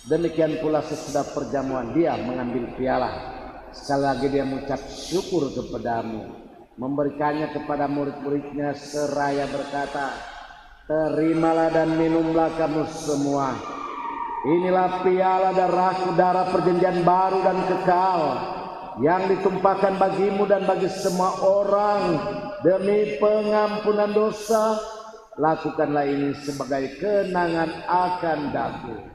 Speaker 2: Demikian pula sesudah perjamuan dia mengambil piala. Sekali lagi dia mengucap syukur kepadamu, memberikannya kepada murid-muridnya seraya berkata, "Terimalah dan minumlah kamu semua. Inilah piala darahku, darah perjanjian baru dan kekal, yang ditumpahkan bagimu dan bagi semua orang demi pengampunan dosa. Lakukanlah ini sebagai kenangan akan daku."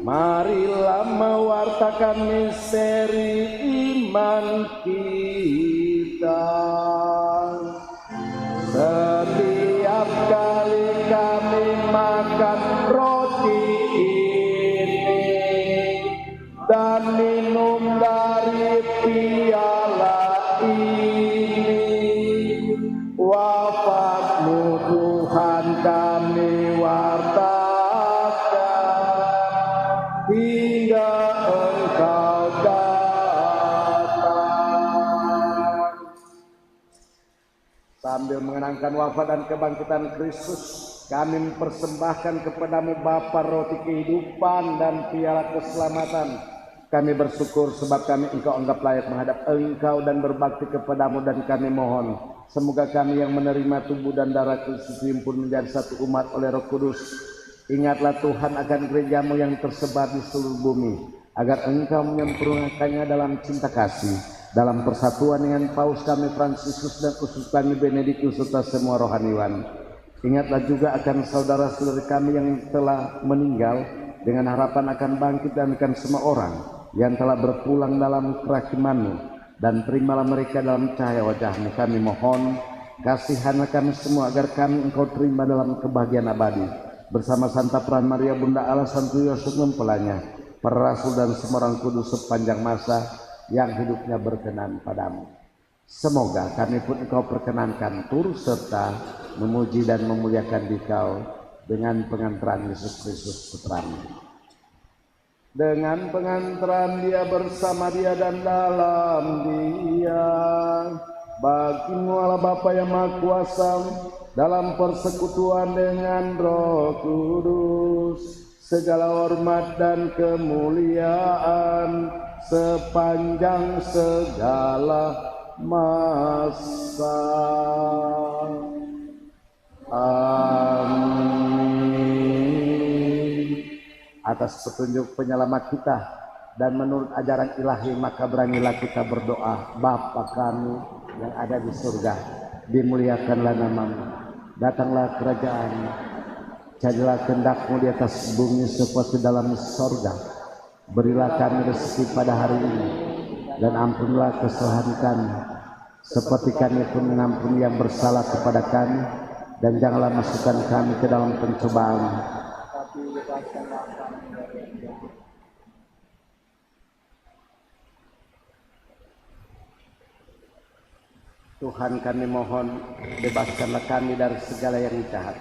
Speaker 2: Marilah mewartakan misteri iman kita. Setiap kali kami makan roti ini dan minum dari piala ini, wafat-Mu Tuhan kami wartakan hingga Engkau datang. Sambil mengenangkan wafat dan kebangkitan Kristus, kami mempersembahkan kepadamu Bapa roti kehidupan dan piala keselamatan. Kami bersyukur sebab kami Engkau anggap layak menghadap Engkau dan berbakti kepadamu, dan kami mohon semoga kami yang menerima tubuh dan darah Kristus pun menjadi satu umat oleh Roh Kudus. Ingatlah Tuhan akan gereja-Mu yang tersebar di seluruh bumi, agar Engkau menyempurnakannya dalam cinta kasih, dalam persatuan dengan Paus kami Fransiskus dan uskup kami Benediktus serta semua rohaniwan. Ingatlah juga akan saudara-saudara kami yang telah meninggal, dengan harapan akan bangkit, dan akan semua orang yang telah berpulang dalam kerahiman-Mu, dan terimalah mereka dalam cahaya wajah-Mu. Kami mohon, kasihanlah kami semua agar kami Engkau terima dalam kebahagiaan abadi bersama Santa Peran Maria Bunda Allah, Santo Yosef mempelainya, para rasul dan semua orang kudus sepanjang masa yang hidupnya berkenan padamu. Semoga kami pun Engkau perkenankan turut serta memuji dan memuliakan Dikau dengan pengantaran Yesus Kristus Putra-Mu. Dengan pengantaran Dia, bersama Dia dan dalam Dia, bagi-Mu Allah Bapa yang Maha Kuasa, dalam persekutuan dengan Roh Kudus, segala hormat dan kemuliaan sepanjang segala masa. Amin. Atas petunjuk penyelamat kita dan menurut ajaran ilahi, maka beranilah kita berdoa. Bapa kami yang ada di surga, dimuliakanlah nama-Mu, datanglah kerajaan-Mu, jadilah kehendak-Mu di atas bumi seperti dalam sorga. Berilah kami rezeki pada hari ini, dan ampunilah kesalahan kami, seperti kami pun mengampuni yang bersalah kepada kami, dan janganlah masukkan kami ke dalam pencobaan,
Speaker 4: tapi bebaskanlah kami dari yang jahat.
Speaker 2: Tuhan kami mohon, bebaskanlah kami dari segala yang jahat.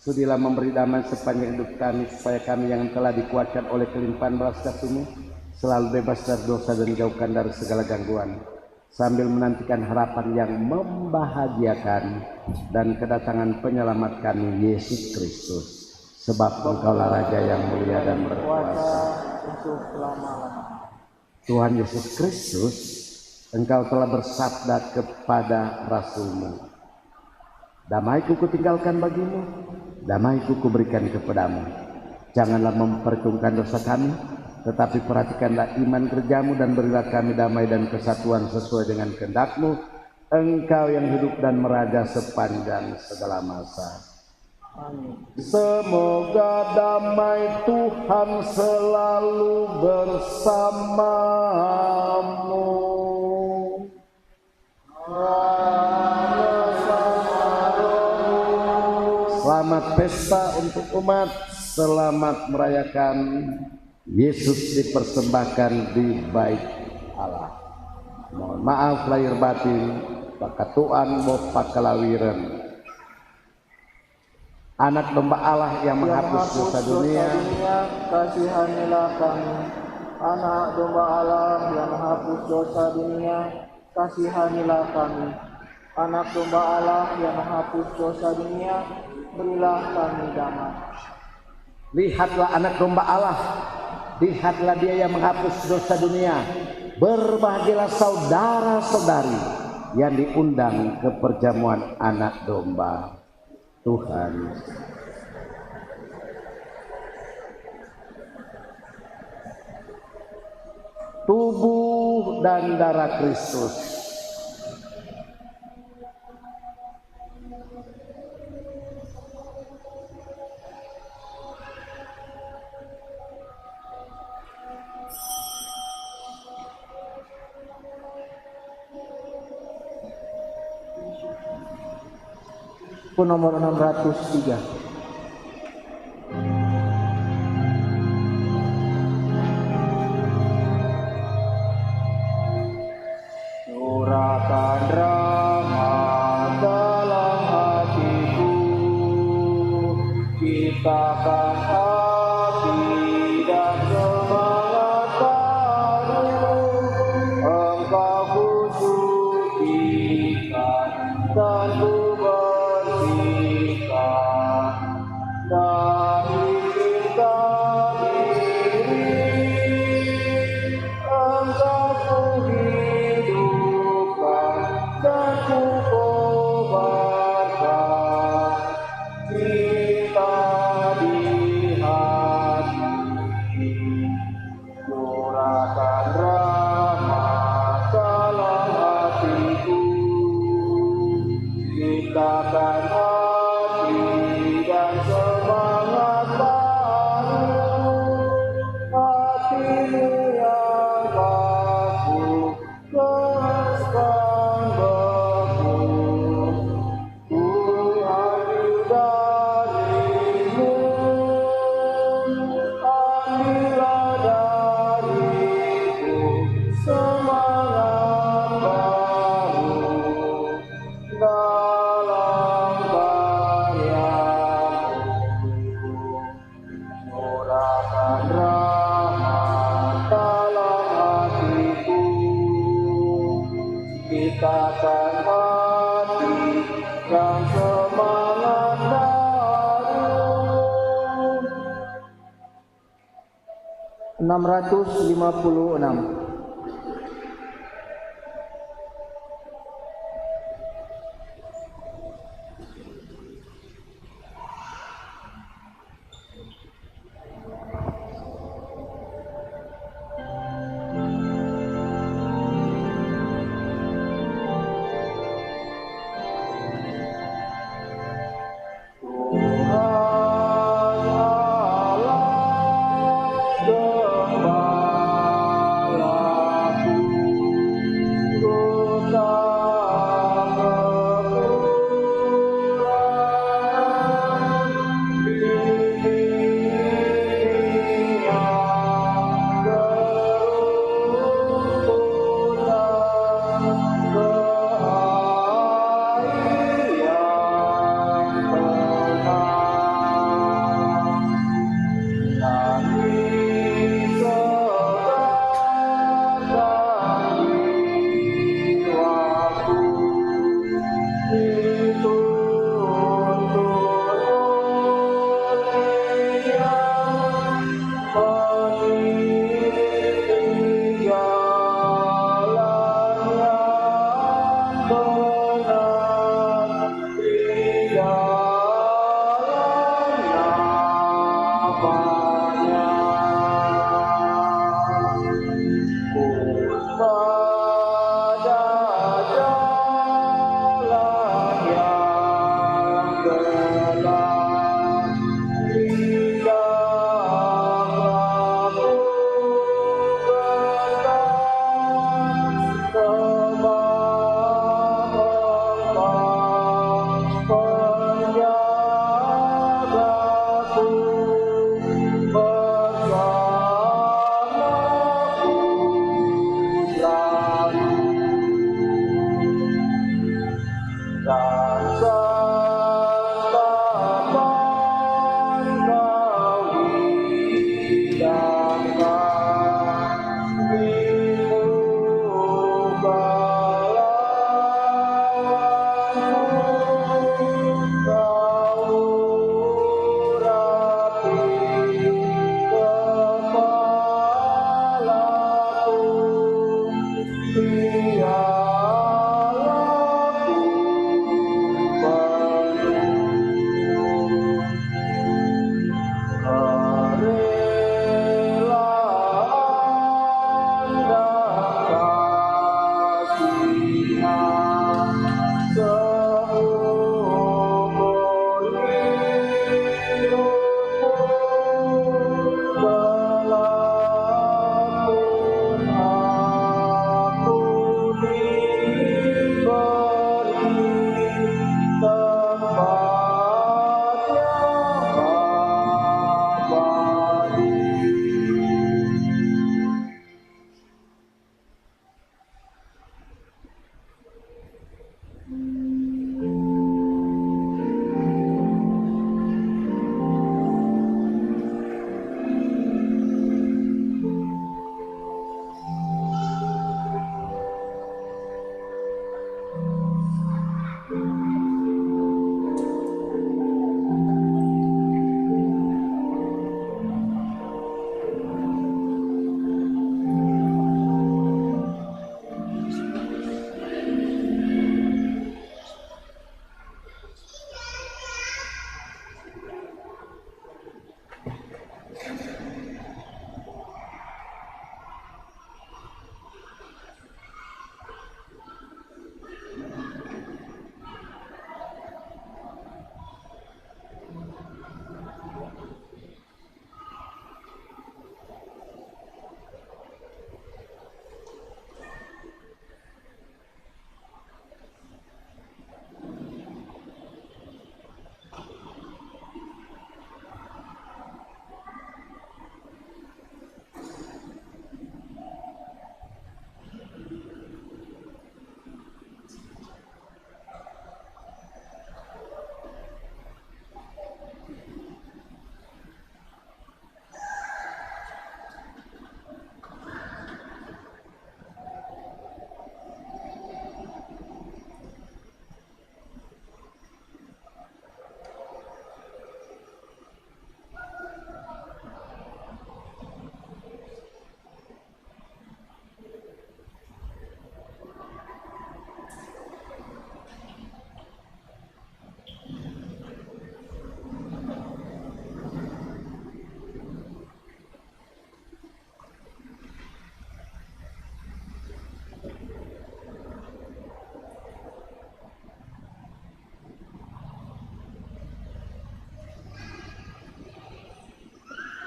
Speaker 2: Sudilah memberi damai sepanjang hidup kami, supaya kami yang telah dikuatkan oleh kelimpahan belas kasih-Mu selalu bebas dari dosa dan dijauhkan dari segala gangguan, sambil menantikan harapan yang membahagiakan dan kedatangan penyelamat kami, Yesus Kristus. Sebab Engkaulah Raja yang mulia dan berkuasa
Speaker 4: untuk selama-lamanya.
Speaker 2: Tuhan Yesus Kristus, Engkau telah bersabda kepada Rasul-Mu, damai-Ku kutinggalkan bagimu, damai-Ku kuberikan kepadamu. Janganlah memperhitungkan dosa kami, tetapi perhatikanlah iman kerjamu dan berilah kami damai dan kesatuan sesuai dengan kehendak-Mu, Engkau yang hidup dan meraja sepanjang segala masa.
Speaker 4: Amin.
Speaker 3: Semoga damai Tuhan selalu bersamamu.
Speaker 2: Selamat pesta untuk umat, selamat merayakan Yesus dipersembahkan di bait Allah. Mohon maaf lahir batin, pakatuan bopak kelawiran. Anak domba Allah yang menghapus dosa dunia,
Speaker 4: kasihanilah kami. Anak domba Allah yang menghapus dosa dunia, kasihanilah kami. Anak domba Allah yang menghapus dosa dunia, berilah kami damai.
Speaker 2: lihatlah anak domba Allah, lihatlah dia yang menghapus dosa dunia. Berbahagialah saudara-saudari yang diundang ke perjamuan anak domba Tuhan. Tubuh dan darah Kristus.
Speaker 4: Pun nomor 603.
Speaker 3: Curahkan rahmat dalam hatiku, ciptakan hati dan semangat baru. Engkau kusucikan dan ku bersihkan dari cinta diri. Engkau kuhidupkan dan ku kobarkan cinta di hati. Curahkan rahmat dalam hatiku, ciptakan hati dan semangat baru. Hatimu yang kaku, keras beku, ku ambil darimu. Ambillah dariku semangat baru dalam karyamu. Curahkan rahmat dalam hatiku, ciptakan hati dan semangat baru.
Speaker 4: 656.
Speaker 3: Tuhan Allah Gembala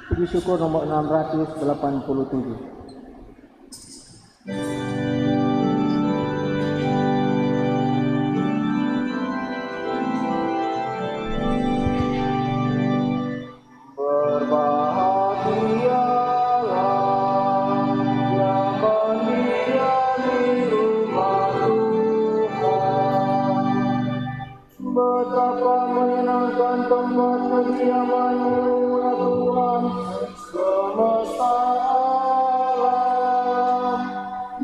Speaker 4: Puji syukur nomor 687.
Speaker 3: Betapa menyenangkan tempat kediaman-Mu ya Tuhan semesta alam.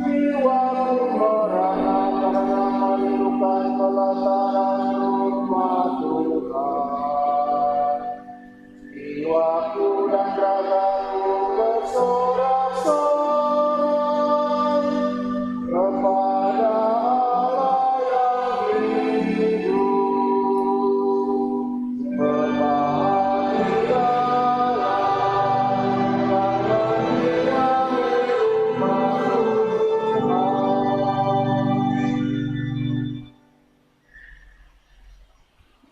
Speaker 3: Jiwaku merana karena merindukan pelataran rumah Tuhan. Jiwaku dan ragaku bersorak-sorai kepada Allah yang hidup.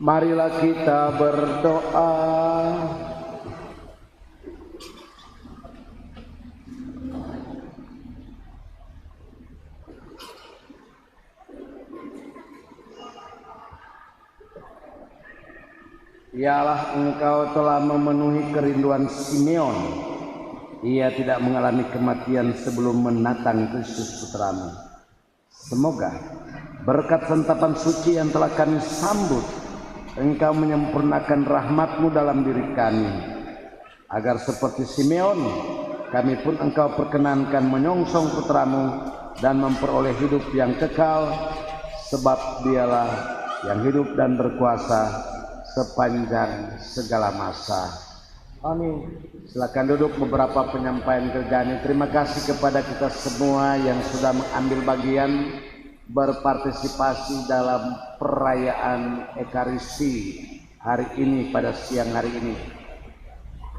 Speaker 2: Marilah kita berdoa. Ya Allah, Engkau telah memenuhi kerinduan Simeon. Ia tidak mengalami kematian sebelum menatang Kristus Putramu. Semoga berkat santapan suci yang telah kami sambut, Engkau menyempurnakan rahmat-Mu dalam diri kami, agar seperti Simeon, kami pun Engkau perkenankan menyongsong putra-Mu dan memperoleh hidup yang kekal, sebab Dialah yang hidup dan berkuasa sepanjang segala masa.
Speaker 4: Amin.
Speaker 2: Silakan duduk. Beberapa penyampaian gergani. Terima kasih kepada kita semua yang sudah mengambil bagian berpartisipasi dalam perayaan Ekaristi hari ini, pada siang hari ini.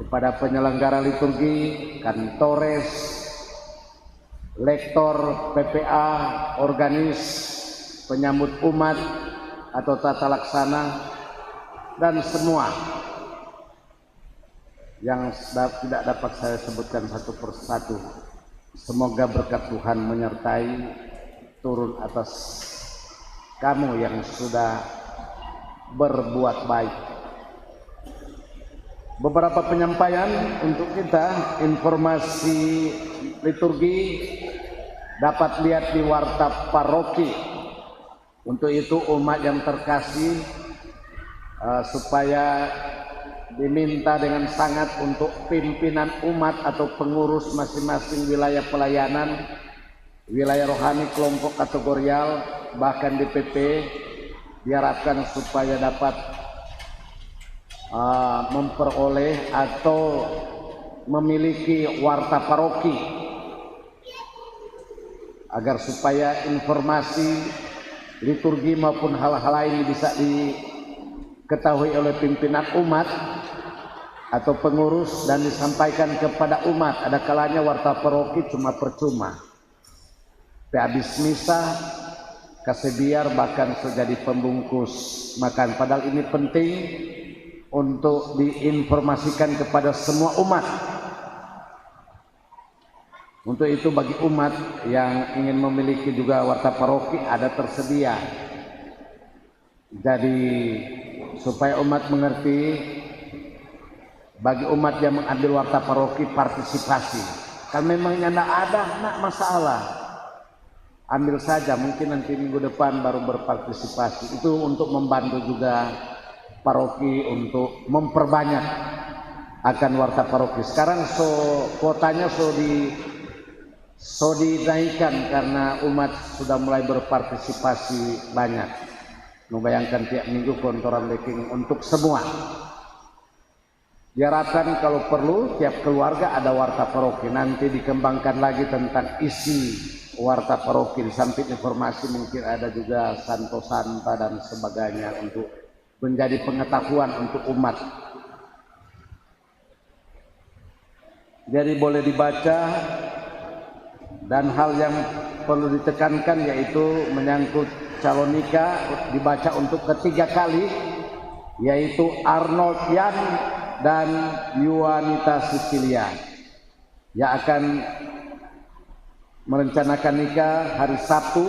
Speaker 2: Kepada penyelenggara liturgi, kantores, lektor, PPA, organis, penyambut umat atau tata laksana, dan semua yang tidak dapat saya sebutkan satu persatu. Semoga berkat Tuhan menyertai turun atas kamu yang sudah berbuat baik. Beberapa penyampaian untuk kita. Informasi liturgi dapat lihat di warta paroki. Untuk itu umat yang terkasih supaya diminta dengan sangat untuk pimpinan umat atau pengurus masing-masing wilayah pelayanan, wilayah rohani, kelompok kategorial, bahkan DPP, diharapkan supaya dapat memperoleh atau memiliki warta paroki, agar supaya informasi liturgi maupun hal-hal lain bisa diketahui oleh pimpinan umat atau pengurus dan disampaikan kepada umat. Ada kalanya warta paroki cuma percuma, habis misa kasih biar bahkan terjadi pembungkus makan. Padahal ini penting untuk diinformasikan kepada semua umat. Untuk itu bagi umat yang ingin memiliki juga warta paroki ada tersedia. Jadi supaya umat mengerti, bagi umat yang mengambil warta paroki partisipasi. Kalau memangnya tidak ada, tidak masalah, ambil saja. Mungkin nanti minggu depan baru berpartisipasi. Itu untuk membantu juga paroki untuk memperbanyak akan warta paroki. Sekarang kuotanya dinaikkan karena umat sudah mulai berpartisipasi banyak. Membayangkan tiap minggu kontoran leking untuk semua. Diharapkan kalau perlu tiap keluarga ada warta paroki. Nanti dikembangkan lagi tentang isi warta paroki. Di samping informasi mungkin ada juga santo-santa dan sebagainya untuk menjadi pengetahuan untuk umat. Jadi boleh dibaca. Dan hal yang perlu ditekankan yaitu menyangkut calon nikah, dibaca untuk ketiga kali, yaitu Arnold Yan dan Yuanita Sicilia yang akan merencanakan nikah hari Sabtu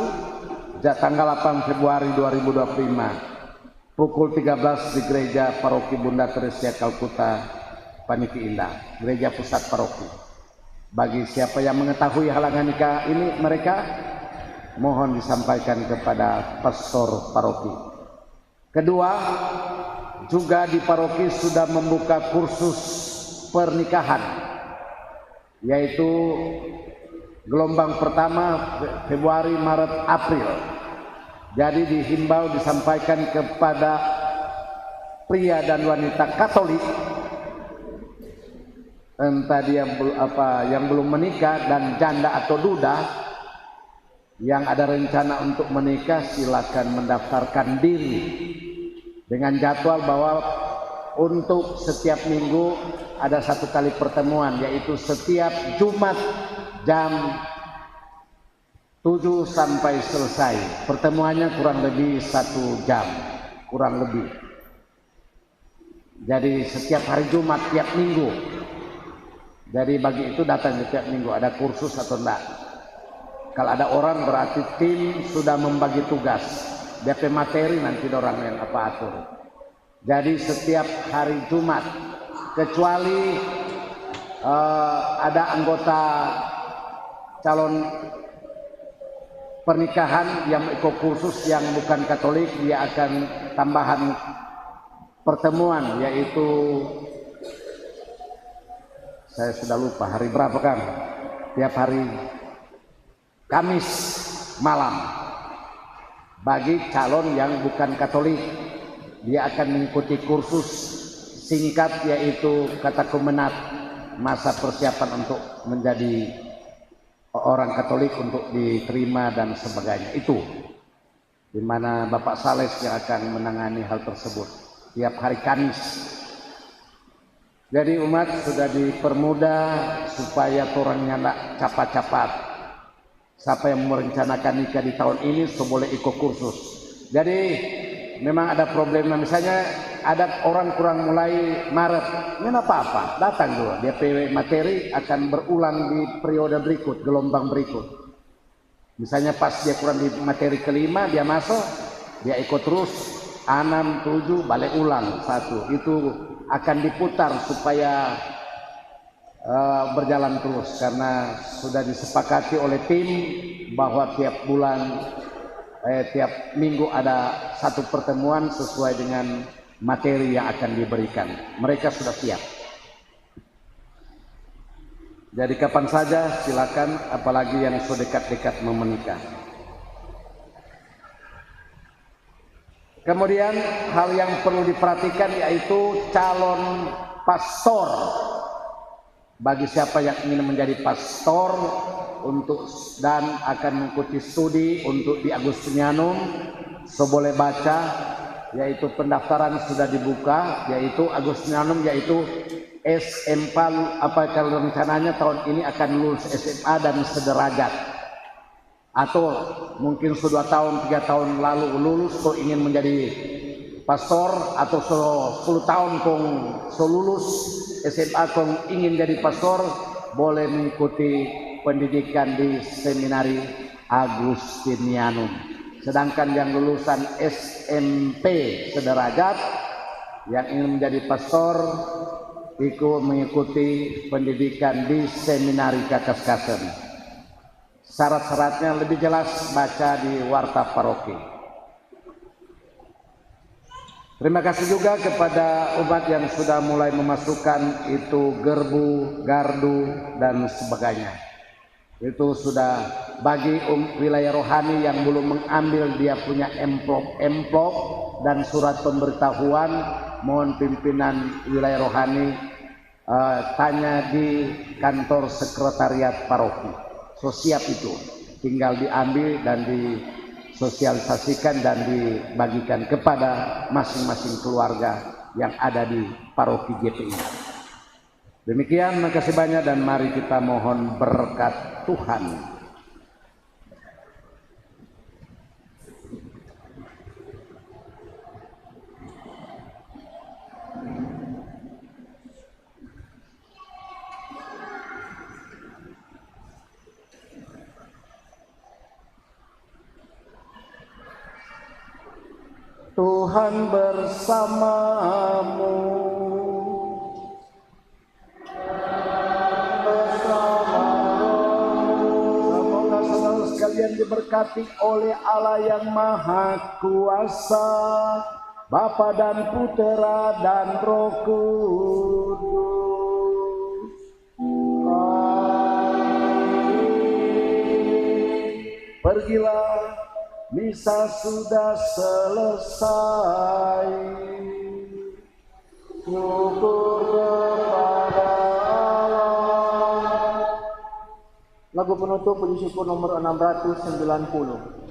Speaker 2: tanggal 8 Februari 2025 pukul 13 di gereja paroki Bunda Teresia Kalkuta, Paniki Indah, gereja pusat paroki. Bagi siapa yang mengetahui halangan nikah ini mereka, mohon disampaikan kepada pastor paroki. Kedua, juga di paroki sudah membuka kursus pernikahan, yaitu gelombang pertama Februari, Maret, April. Jadi dihimbau, disampaikan kepada pria dan wanita Katolik, entah dia yang belum menikah dan janda atau duda yang ada rencana untuk menikah, silakan mendaftarkan diri dengan jadwal bahwa untuk setiap minggu ada satu kali pertemuan, yaitu setiap Jumat jam 7 sampai selesai. Pertemuannya kurang lebih 1 jam, kurang lebih. Jadi setiap hari Jumat tiap minggu. Jadi bagi itu datang setiap minggu, ada kursus atau enggak. Kalau ada orang berarti tim sudah membagi tugas. DP materi nanti orang yang atur. Jadi setiap hari Jumat, kecuali ada anggota calon pernikahan yang ikut kursus yang bukan Katolik, dia akan tambahan pertemuan, yaitu saya sudah lupa hari berapa kan, tiap hari Kamis malam bagi calon yang bukan Katolik. Dia akan mengikuti kursus singkat yaitu katekumenat, masa persiapan untuk menjadi orang Katolik untuk diterima dan sebagainya. Itu di mana Bapak Sales yang akan menangani hal tersebut tiap hari Kamis. Jadi umat sudah dipermudah supaya orangnya tidak cepat-cepat. Siapa yang merencanakan nikah di tahun ini boleh ikut kursus. Jadi memang ada problema, misalnya ada orang kurang mulai Maret, ini apa-apa, datang dulu, dia PW materi akan berulang di periode berikut, gelombang berikut. Misalnya pas dia kurang di materi kelima, dia masuk, dia ikut terus, 6, 7, balik ulang 1, itu akan diputar supaya berjalan terus, karena sudah disepakati oleh tim bahwa tiap bulan tiap minggu ada satu pertemuan sesuai dengan materi yang akan diberikan. Mereka sudah siap. Jadi kapan saja silakan, apalagi yang sudah dekat-dekat mau menikah. Kemudian hal yang perlu diperhatikan yaitu calon pastor. Bagi siapa yang ingin menjadi pastor dan akan mengikuti studi untuk di Agustinianum, boleh baca, yaitu pendaftaran sudah dibuka, yaitu Agustinianum, yaitu SMP, kalau rencananya tahun ini akan lulus SMA dan sederajat, atau mungkin sudah 2 tahun 3 tahun lalu lulus kok ingin menjadi pastor, atau 10 tahun kong lulus SMA kong ingin jadi pastor, boleh mengikuti pendidikan di Seminari Agustinianum. Sedangkan yang lulusan SMP sederajat yang ingin menjadi pastor ikut mengikuti pendidikan di Seminari Kakaskasen. Syarat-syaratnya lebih jelas baca di Warta Paroki. Terima kasih juga kepada umat yang sudah mulai memasukkan itu gerbu, gardu dan sebagainya. Itu sudah bagi wilayah rohani yang belum mengambil dia punya amplop dan surat pemberitahuan, mohon pimpinan wilayah rohani tanya di kantor sekretariat paroki. So siap itu, tinggal diambil dan disosialisasikan dan dibagikan kepada masing-masing keluarga yang ada di paroki GPI. Demikian, makasih banyak dan mari kita mohon berkat Tuhan. Tuhan bersamamu. Semoga saudara sekalian diberkati oleh Allah yang Maha Kuasa, Bapa dan Putera dan Roh Kudus. Amin. Pergilah, misa sudah selesai. Syukur kepada Allah.
Speaker 4: Lagu penutup puji syukur nomor 690.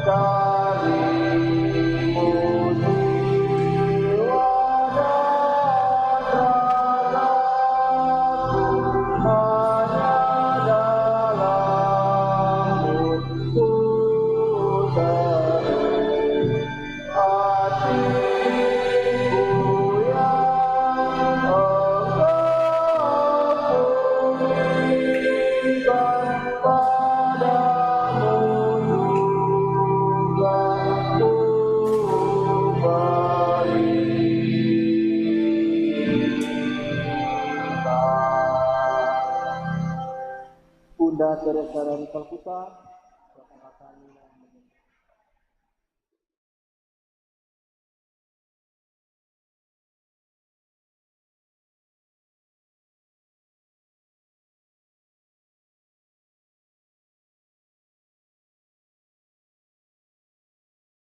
Speaker 3: Dari
Speaker 4: Bunda Teresa dari Kalkuta,